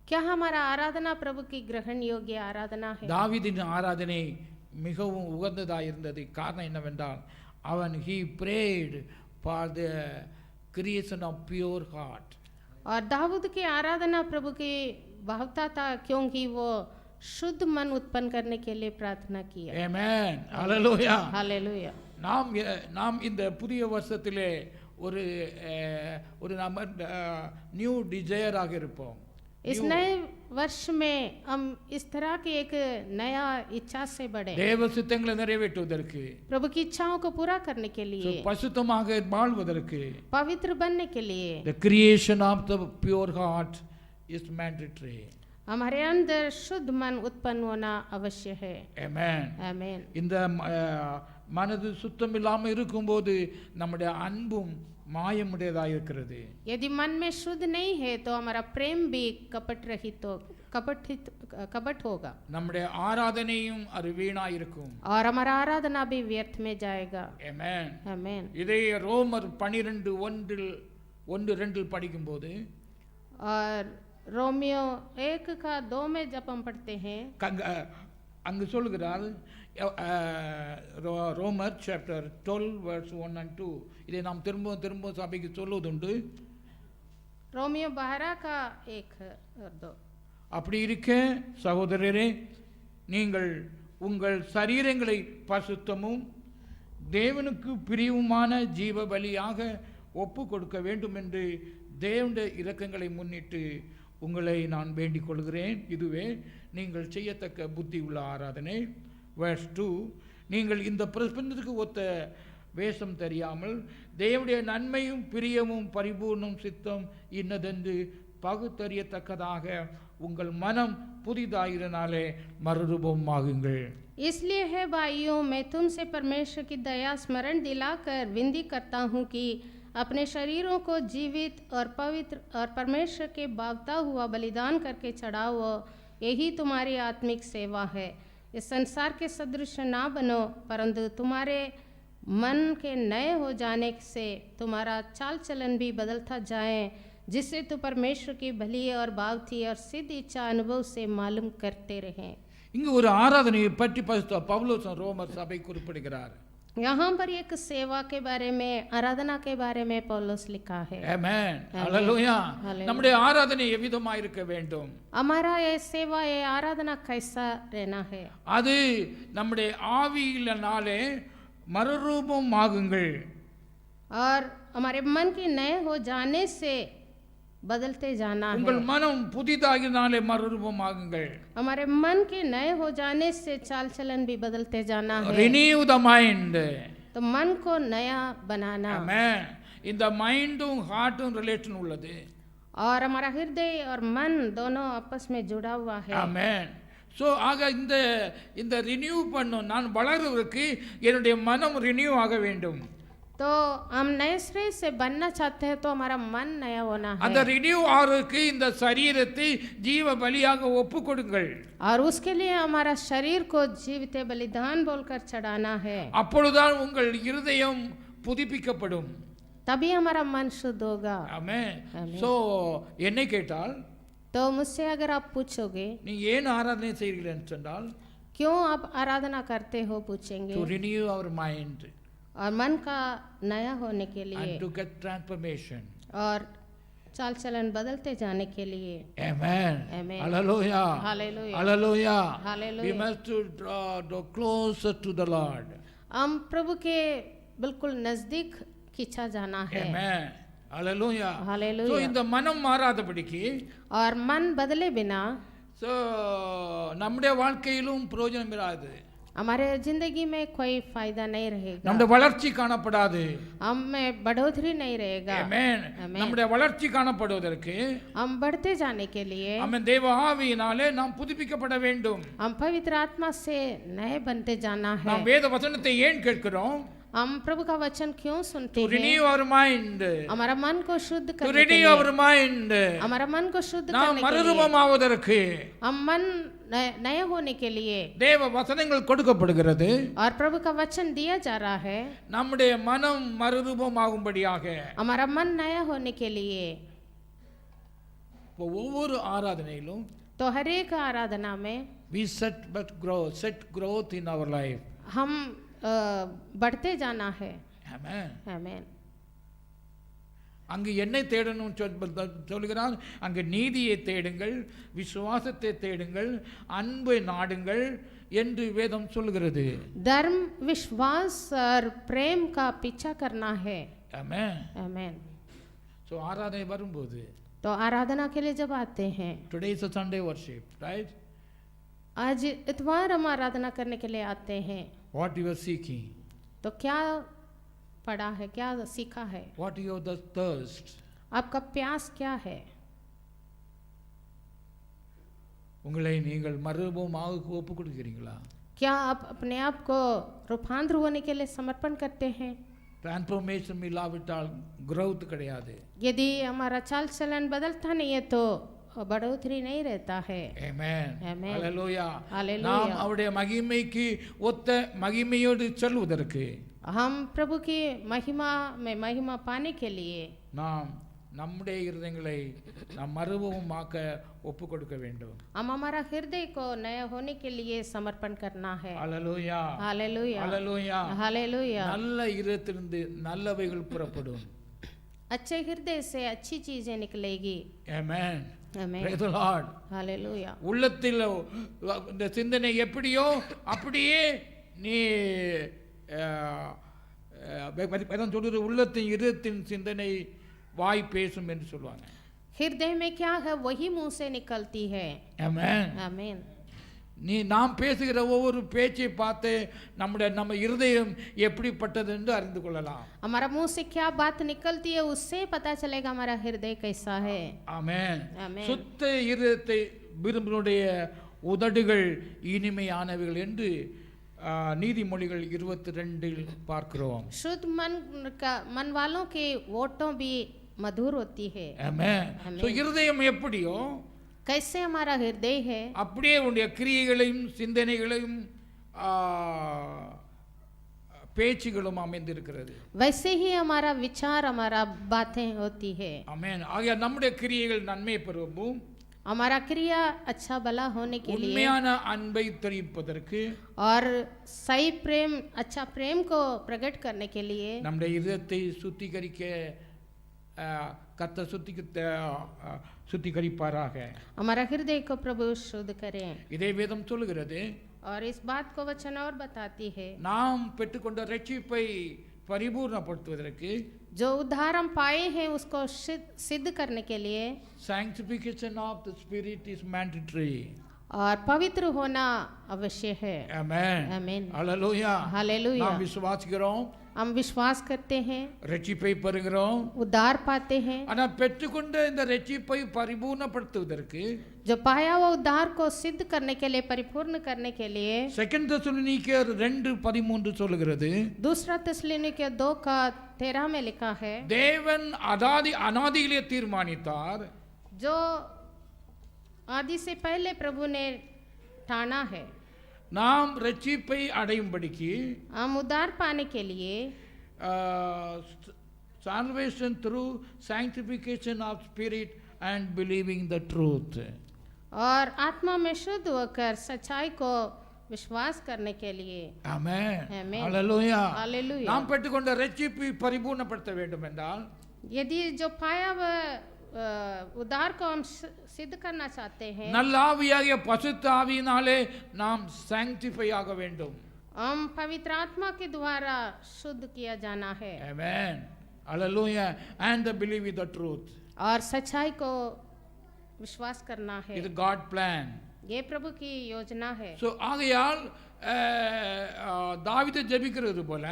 क्या हमारा आराधना प्रभु की ग्रहण योग्य आराधना है? தாவீதின் ஆராதனை மிகவும் உகந்ததா இருந்தது. காரணம் என்னவென்றால் அவன் he prayed for the creation of pure heart. और दाऊद की आराधना प्रभु की भावता था, क्योंकि वो शुद्ध मन उत्पन्न करने के लिए प्रार्थना किया. Amen. Hallelujah. हालेलुया. நாம் இந்த புதிய வருஷத்திலே ஒரு நம்ம நியூ டிசையராக இருப்போம். इस नए वर्ष में हम इस तरह की एक नया इच्छा से बढ़े, தேவ சித்தங்களை நிறைவேற்றுவதற்கு, प्रभु की इच्छाओं को पूरा करने के लिए, பரிசுத்தமாக வாழ்வதற்கு, पवित्र बनने के लिए. the creation of the pure heart is mandatory. हमारे अंदर शुद्ध मन उत्पन्न होना अवश्य है. Amen. आमीन. இந்த மனது சுத்தம் இல்லாமல் இருக்கும்போது நம்முடைய அன்பும் மாயமுடையதாக இருக்கிறது. यदि मन में शुद्ध नहीं है तो हमारा प्रेम भी कपट होगा. நம்முடைய ஆராதனையும் அது வீணா இருக்கும். और हमारा आराधना भी व्यर्थ में जाएगा. Amen. आमीन. இதை ரோமர் 12:1-2 படிக்கும்போது, और रोमियो 1:2 में जब हम पढ़ते हैं, அங்கு சொல்கிறார் ரோமர் சாப்டர் 12 verse 1 and 2. இதை நாம் திரும்ப திரும்ப சபைக்கு சொல்லுவதுண்டு. रोमियो 12:1-2. அப்படி இருக்க சகோதரரே, நீங்கள் உங்கள் சரீரங்களை பரிசுத்தமும் தேவனுக்கு பிரியவுமான ஜீவ பலியாக ஒப்பு கொடுக்க வேண்டும் என்று தேவனுடைய இரக்கங்களை முன்னிட்டு உங்களை நான் வேண்டிக் கொள்கிறேன். இதுவே நீங்கள் செய்யத்தக்க புத்தி உள்ள ஆராதனை. verse 2, நீங்கள் இந்த பிரபஞ்சத்துக்கு ஒத்த வேஷம் தெரியாமல் தேவனுடைய நன்மையும் பிரியமும் பரிபூர்ணம் சித்தம் இன்னதென்று பகுத்தறியத்தக்கதாக உங்கள் மனம் புதிதாயிரனாலே மறுரூபமாகுங்கள். इसलिए है भाइयों, मैं तुमसे परमेश्वर की दया स्मरण दिलाकर विनती करता हूँ कि अपने शरीरों को जीवित और पवित्र और परमेश्वर के भावता हुआ बलिदान करके चढ़ाओ, यही तुम्हारी आत्मिक सेवा है। इस संसार के सदृश ना बनो, परंतु तुम्हारे मन के नए हो जाने से तुम्हारा चाल चलन भी बदलता जाए, जिससे तो परमेश्वर की भली और भावती और सिद्ध इच्छा अनुभव से मालूम करते रहें। இங்கு ஒரு ஆராதனையை பற்றி பவுலோஸ் ரோமர் சபை குறிப்பிடுகிறார். यहाँ पर एक सेवा के बारे में, आराधना के बारे में पौलुस लिखा है. आमेन, हालेलुया. நம்முடைய ஆராதனை எவ்விதமாக இருக்க வேண்டும்? हमारा ये सेवा, ये आराधना कैसा रहना है? அது நம்முடைய ஆவியினாலே மறுரூபமாகுங்கள். और हमारे मन के नए हो जाने से बदलते जाना है. உங்கள் மனம் புதிதாகினாலே மறுரூபமாகுங்கள். हमारे मन के नए हो जाने से चाल चलन भी बदलते जाना है. renew the mind. तो मन को नया बनाना. आमेन. இந்த மைண்டும் ஹார்ட்டும் ரிலேஷன் உள்ளது. और हमारा हृदय और मन दोनों आपस में जुड़ा हुआ है. ஆமென். ஸோ ஆக இந்த ரினியூ பண்ணும், நான் வளருவதற்கு என்னுடைய மனம் ரினியூ ஆக வேண்டும். तो हम नए सिरे से बनना चाहते हैं, तो हमारा मन नया होना है. அந்த ரினியூ ஆகிறதுக்கு இந்த சரீரத்தை ஜீவ பலியாக ஒப்பு கொடுங்கள். और उसके लिए हमारा शरीर को जीवित बलिदान बोलकर चढ़ाना है. அப்பொழுதுதான் உங்கள் இருதயம் புதுப்பிக்கப்படும். तभी हमारा मन शुद्ध होगा. ஆமென். ஸோ என்னை கேட்டால், तो मुझसे अगर आप पूछोगे நீ ஏன் ஆராதனை செய்கிறீர்கள் என்றால், क्यों आप आराधना करते हो पूछेंगे, to renew our mind और मन का नया होने के लिए, and to get transformation. और चाल चलन बदलते जाने के लिए. Amen. Amen. Hallelujah. Hallelujah. Hallelujah. Hallelujah. We must to draw closer to the Lord. हम प्रभु के बिल्कुल नजदीक खींचा जाना है. Amen. Hallelujah. Hallelujah. So இந்த மனம் மாறாதபடிக்கு, और मन बदले बिना so நம்முடைய வாழ்க்கையிலும் பிரயோஜனம் இராது. हमारे जिंदगी में कोई फायदा नहीं रहेगा. நம்முடைய வளர்ச்சி காணப்படாது. हम में बढ़ोतरी नहीं रहेगा. Amen. நம்முடைய வளர்ச்சி காணப்படுவதற்கு, हम बढ़ते जाने के लिए, ஆமென், தேவ ஆவியினாலே நாம் புதுப்பிக்கப்பட வேண்டும். हम पवित्र आत्मा से नए बनते जाना है. நாம் வேத வசனத்தை ஏன் கேட்கிறோம்? हम प्रभु का वचन क्यों सुनते To हैं? renew our mind. हमारा मन को शुद्ध To करने के renew लिए. our mind. हमारा मन को शुद्ध நாம் करने के लिए. மறுரூபமாவதற்கு हम मन नए होने के लिए தேவ வசனங்கள் கொடுக்கப்படுகிறது. और प्रभु का वचन दिया जा रहा है. நம்முடைய மனம் மறுரூபமாகும்படியாக हमारा मन नया होने के लिए. ஒவ்வொரு ஆராதனையிலும் तो हर एक आराधना में we set growth in our life. हम बढ़ते जाना है. Amen. आमेन. அங்கு என்னை தேடணும் சொல்கிறார். அங்கு நீதியை தேடுங்கள், விசுவாசத்தை தேடுங்கள், அன்பை நாடுங்கள் என்று வேதம் சொல்கிறது. धर्म, विश्वास और प्रेम का पीछा करना है. Amen. आमेन. So ஆராதனை வரும்போது, तो आराधना के लिए जब आते हैं, today is a Sunday worship, right? आज इतवार हम आराधना करने के लिए आते हैं. What you are seeking? तो क्या पढ़ा है, क्या सीखा है? What you are the thirst? आपका प्यास क्या है? உங்களை நீங்கள் மறுரூபமாக ஒப்பு கொடுக்கிறீங்களா? क्या आप अपने आप को रूपांतर होने के लिए समर्पण करते हैं? ट्रांसफॉर्मेशन இல்லாவிட்டால் growth கிடையாது. यदि हमारा चाल चलन बदलता नहीं है तो बढ़ोतरी नहीं रहता है. Amen. Amen. Hallelujah. Hallelujah. நாம் அவருடைய மகிமைக்கு ஒத்த மகிமையோடு செல்வதற்கு, हम प्रभु की महिमा में महिमा पाने के लिए நாம் நம்முடைய இருதயங்களை நாம் மறுரூபமாக்க ஒப்பு கொடுக்க வேண்டும். हम हमारा हृदय को नया होने के लिए समर्पण करना है. அல்லேலூயா हालेलुया அல்லேலூயா. हालेलुया. நல்ல இருதயத்திலிருந்து நல்லவைகள் புறப்படும். अच्छे हृदय से अच्छी चीजें निकलेगी. ஆமென். आमीन. Praise the Lord. हालेलुया. உள்ளத்தில் இந்த சிந்தனை எப்படியோ அப்படியே நீ சொல்றது உள்ளத்தின் இருதயத்தின் சிந்தனை வாய் பேசும் என்று சொல்லுவாங்க. हृदय में क्या है वही मुंह से निकलती है. ஆமென். आमीन. நீ நாம் பேசுகிற ஒவ்வொரு பேச்சை பார்த்து நம்ம இருதயம் எப்படிப்பட்டது என்று அறிந்து கொள்ளலாம். हमारा मुंह से क्या बात निकलती है उससे पता चलेगा हमारा हृदय कैसा है. ஆமென். आमीन. சுத்த இருதயத்தை விரும்பினுடைய உதடுகள் இனிமையானவைகள் என்று நீதிமொழிகள் 22 பார்க்கிறோம். शुद्ध मन वालों के वोटों भी मधुर होती है. ஆமென். சோ இருதயம் எப்படியோ कैसे हमारा हृदय है அப்படியே உன்னுடைய கிரியைகளையும் சிந்தனைகளையும் பேச்சுகளும் அமைந்திருக்கிறது. वैसे ही हमारा विचार हमारा बातें होती है. ஆமென். ஆகிய நம்முடைய கிரியைகள் நன்மை பெறவும் हमारा क्रिया अच्छा भला होने के लिए உண்மையான அன்பை தெரிவிப்பதற்கு और सही प्रेम अच्छा प्रेम को प्रकट करने के लिए நம்முடைய இதயத்தை சுத்திகரிக்க கர்த்தர் சுத்திகரிப்பாராக. हमारा हृदय को प्रभु शुद्ध करें. இதே வேதம் சொல்லுகிறது. और इस बात को वचन और बताती है நாம் பெற்றுக்கொண்ட ரட்சிப்பை பரிபூர்ணப்படுத்துவதற்கு जो उद्धार हम पाए हैं उसको सिद्ध करने के लिए sanctification of the spirit is mandatory. और पवित्र होना अवश्य है. Amen. आमीन. हालेलुया. हालेलुया. நாம் விசுவாசிக்கிறோம். हम विश्वास करते हैं ரட்சிப்பை பெறுகிறோம். उद्धार पाते हैं. ஆனா பெற்றுக்கொண்ட இந்த ரட்சிப்பை பரிபூர்ணப்படுத்துவதற்கு जो पाया वो उद्धार को सिद्ध करने के लिए परिपूर्ण करने के लिए 2 தெசலோனிக்கேயர் 2:13 சொல்லுகிறது. दूसरा थिस्सलुनीके 2:13 में लिखा है தேவன் அனாதியிலே தீர்மானித்தார். जो आदि से पहले प्रभु ने ठाना है நாம் ரட்சிப்பை அடையும்படிக்கு हम उद्धार पाने के लिए salvation through sanctification of spirit and believing the truth. और आत्मा में शुद्ध होकर सच्चाई को विश्वास करने के लिए. ஆமென். आमीन. ஹalleluya. हालेलुया. நாம் பெற்றுக்கொண்ட ரட்சிப்பை பரிபூர்ணப்படுத்த வேண்டும் என்றால் यदि जो पाया वह उद्धार को हम सिद्ध करना चाहते हैं நல்ல ஆவியாகிய பரிசுத்த ஆவியினாலே நாம் sanctify ஆக வேண்டும். हम पवित्र आत्मा के द्वारा शुद्ध किया जाना है. Amen. Hallelujah. And the believe in the truth. और सच्चाई को विश्वास करना है. இது God plan. ये प्रभु की योजना है. So ஆகையால் தாவீது ஜெபிக்கிறது போல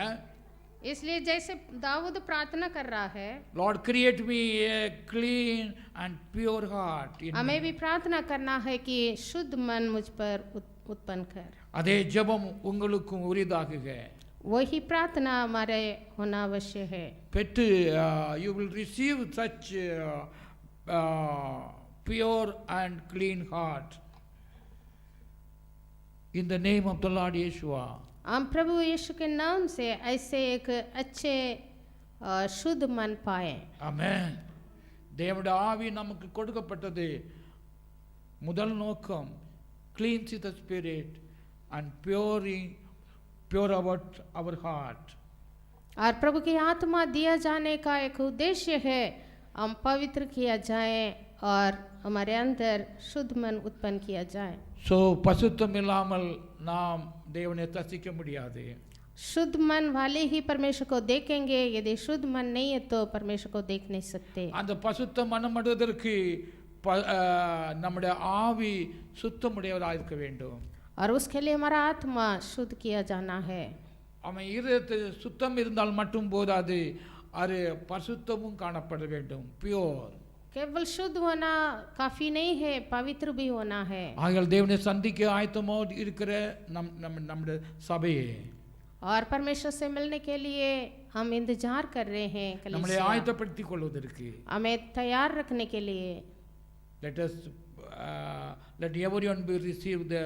इसलिए जैसे दाऊद प्रार्थना कर रहा है Lord create me a clean and pure heart. हमें भी प्रार्थना करना है कि शुद्ध मन मुझ पर उत्पन्न कर. அதே ஜெபம் உங்களுக்கும் உரிதாகுக. वही प्रार्थना हमारे होना आवश्य है. பெற்று you will receive such pure and clean heart in the name of the Lord Yeshua. हम प्रभु यीशु के नाम से ऐसे एक अच्छे शुद्ध मन पाए. ஆமென். தேவனுடைய ஆவி நமக்கு கொடுக்கப்பட்டது முதல் நோக்கம் cleanse the spirit and pure about our heart. और प्रभु की आत्मा दिया जाने का एक उद्देश्य है हम पवित्र किया जाए और हमारे अंदर शुद्ध मन उत्पन्न किया जाए. So பசுத்தம் இல்லாமல் நாம் தேவனை தரிசிக்க முடியாது. शुद्ध मन वाले ही परमेश्वर को देखेंगे. यदि शुद्ध मन नहीं है तो परमेश्वर को देख नहीं सकते. அந்த பசுத்த மனம் அடைவதற்கு நம்முடைய ஆவி சுத்தமுடையவராக இருக்க வேண்டும். और उसके लिए हमारा आत्मा शुद्ध किया जाना है. அவன் இதயத்தில் சுத்தம் இருந்தால் மட்டும் போதாது, அது பசுத்தமும் காணப்பட வேண்டும். பியோர். केवल शुद्ध होना काफी नहीं है, पवित्र भी होना है. ஆகையால் தேவனை சந்திக்க ஆயத்தமோ இருக்கிற நம்முடைய சபையே और परमेश्वर से मिलने के लिए हम इंतजार कर रहे हैं. நம்மளை ஆயத்தப்படுத்திக் கொள்வதற்கு हमें तैयार रखने के लिए let everyone be receive the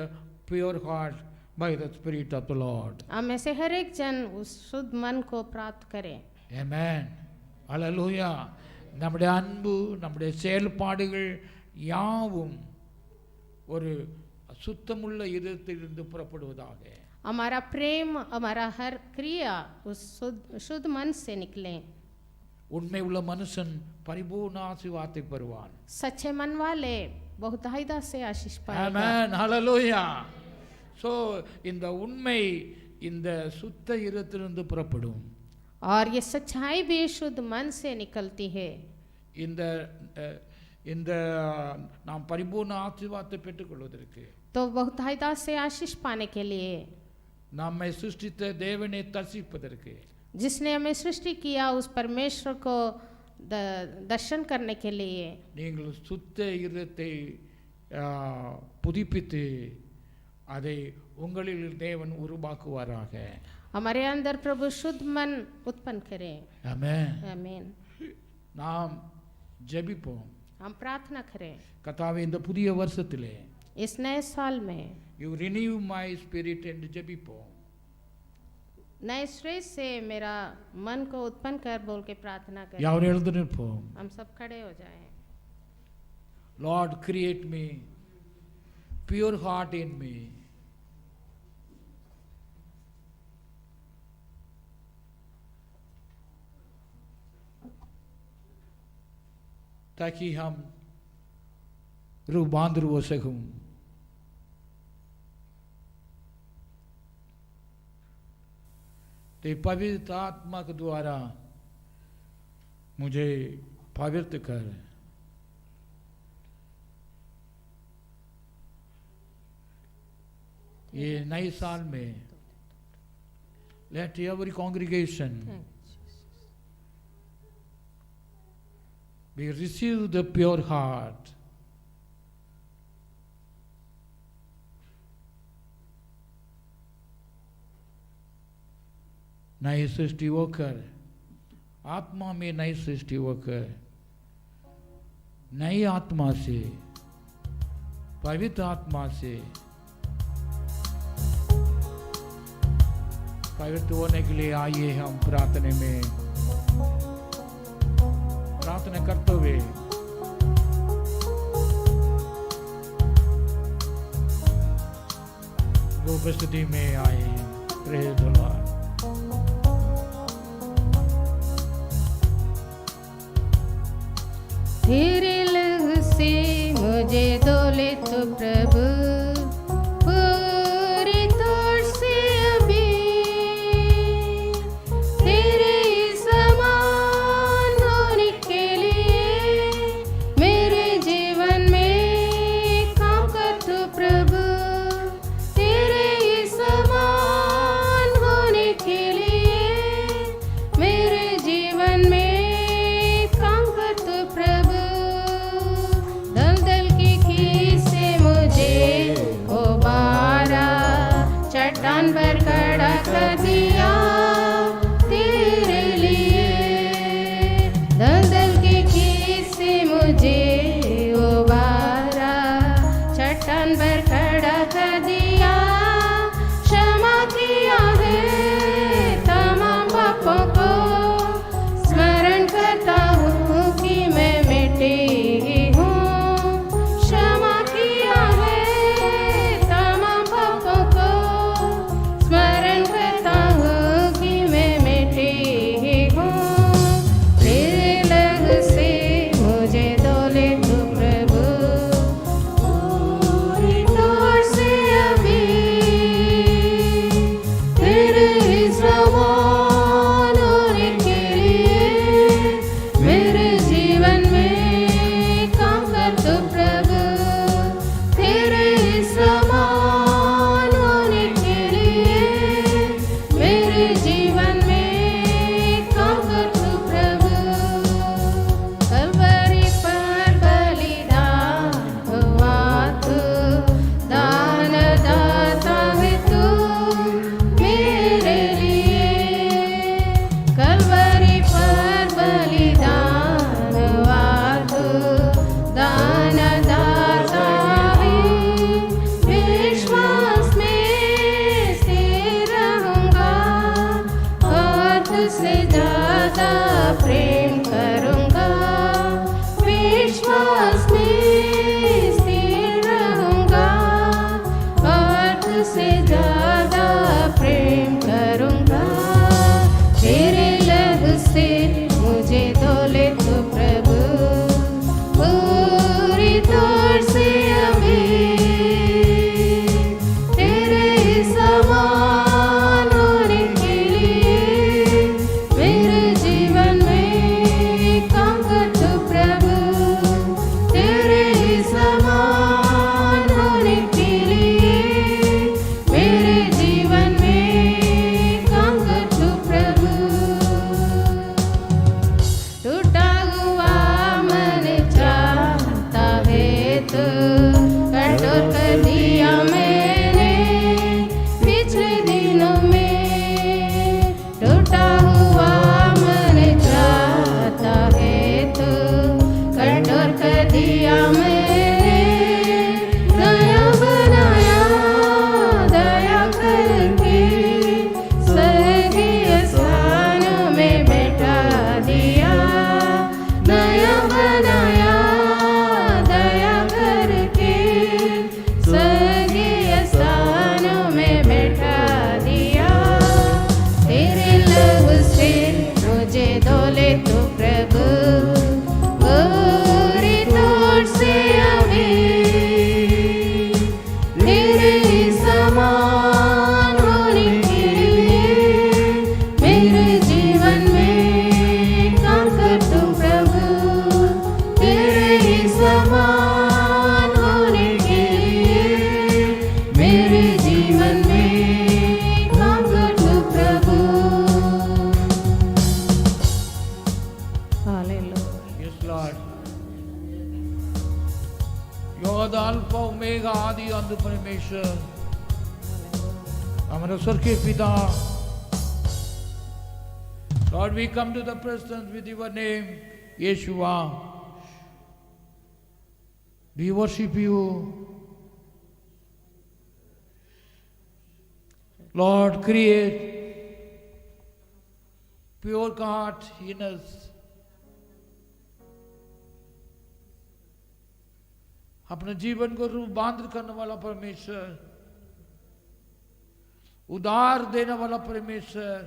pure heart by the spirit of the Lord. हम में से हर एक जन उस शुद्ध मन को प्राप्त करें. Amen. Hallelujah. நம்முடைய அன்பு, நம்முடைய செயல்பாடுகள் யாவும் ஒரு சுத்தமுள்ள இதயத்திலிருந்து புறப்படுவதாக. हमारा प्रेम, हमारा हर क्रिया उस शुद्ध मन से निकले. உண்மை உள்ள மனுஷன் பரிபூர்ண ஆசீர்வாதத்தை பெறுவான். सच्चे मन वाले बहुतायत से आशीष पाएगा. आमेन, हालेलुया. सो இந்த உண்மை இந்த சுத்த இதயத்திலிருந்து புறப்படும். और ये सच्चाई भी शुद्ध मन से निकलती है. இந்த இந்த நாம் பரிபூர்ண ஆசீர்வாதத்தை பெற்றுக்கொள்வதற்கு, तो बहुतायत से आशीष पाने के लिए, நம்மை சிருஷ்டித்த தேவனை தரிசிப்பதற்கு, जिसने हमें सृष्टि किया उस परमेश्वर को दर्शन करने के लिए, நீங்கள் சுத்த இதயத்தை புதுப்பித்து அதை உங்களில் தேவன் உருவாக்குவாராக. हमारे अंदर प्रभु शुद्ध मन उत्पन्न करें. ஆமென், आमीन. நாம் ஜெபிப்போம். हम प्रार्थना करें. கர்த்தாவே, இந்த புதிய வருஷத்திலே इस नए साल में you renew my spirit என்று ஜெபிப்போம். नए श्रेय से मेरा मन को उत्पन्न कर बोल के प्रार्थना करें. யாவரும் எழுந்து நிற்போம். हम सब खड़े हो जाएं. Lord, create me pure heart in me. ताकि हम रूपांतर हो सकूं. ते पवित्र आत्मा के द्वारा मुझे पवित्र कर. ये नए साल में let every congregation we receive the pure heart. नई सृष्टि होकर, आत्मा में नई सृष्टि होकर, नई आत्मा से, पवित्र आत्मा से पवित्र होने के लिए आइए हम प्रार्थना में प्रार्थना करते हुए वो उपस्थिति में आए हैं. Praise the Lord. तेरे लहू से मुझे धोले तो प्रभु पूरी तौर से अभी तेरे समान होने के लिए मेरे जीवन में काम कर तू प्रभु. तेरे समान होने के लिए मेरे जीवन में काम कर तू प्रभु. दलदल की खींच से मुझे उबारा, चट्टान पर खड़ा कर दिया तेरे लिए. दलदल की खींच से मुझे उबारा, चट्टान पर खड़ा कर दिया. क्षमा किया है तमाम पापों को, स्मरण करता हूँ कि मैं मिटी हूँ. क्षमा किया है तमाम पापों को, स्मरण करता हूँ परमेश्वर, हमारे स्वर्गीय पिता, Lord, we come to the presence with your name, Yeshua. We worship you. Lord, create pure heart in us. अपने जीवन को रूपांतरित करने वाला परमेश्वर, उदार देने वाला परमेश्वर,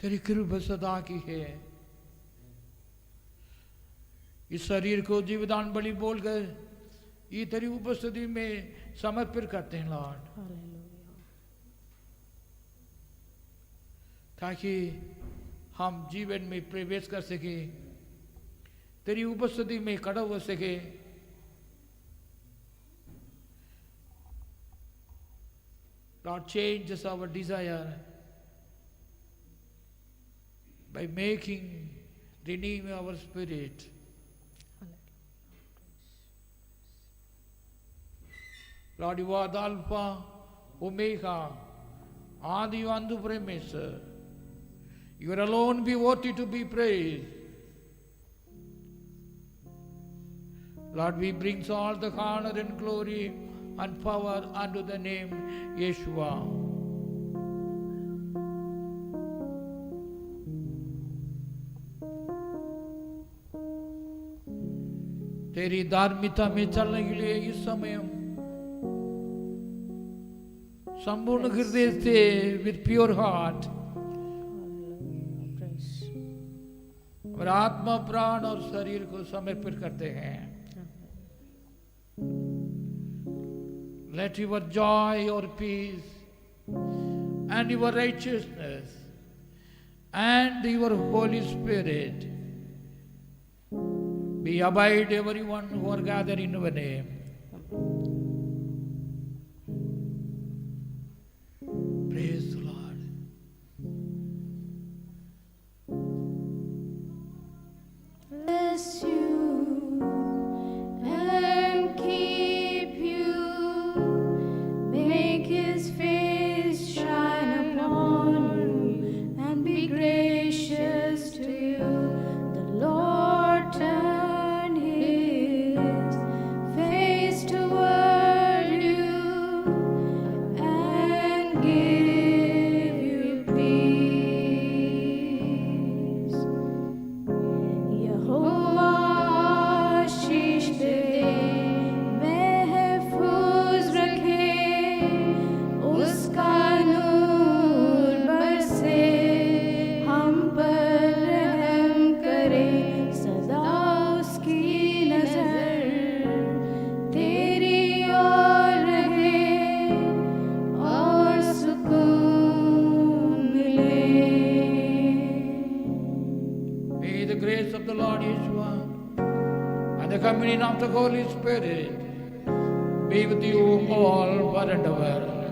तेरी कृपा सदा की है। इस शरीर को जीवदान बलि बोलकर ये तेरी उपस्थिति में समर्पित करते हैं लॉर्ड, ताकि हम जीवन में प्रवेश कर सके, तेरी उपस्थिति में खड़ा हो सके। Lord, change our desire by making, renewing our spirit. Lord, you are the Alpha, Omega, Adi Andu Parmeshwar. You are alone be worthy to be praised. Lord, we bring all the honor and glory and power unto the name Yeshua. तेरी धार्मिकता में चलने के लिए इस समय संपूर्ण हृदय से with pure heart और आत्मा, प्राण और शरीर को समर्पित करते हैं। Let your joy, your peace and your righteousness and your Holy Spirit be abide everyone who are gathered in your name. Praise the Lord. Bless you and keep you, make his face shine upon you and be gracious to you. The Lord turn his face toward you and give you peace. यहोवा आशीष दे, महफूज रखे, उसका नूर बरसे, हम पर रहम करे, सदा उसकी नजर तेरी ओर रहे और सुकून मिले। May the grace of the Lord Yeshua and the communion of the Holy Spirit be with you all forever and ever.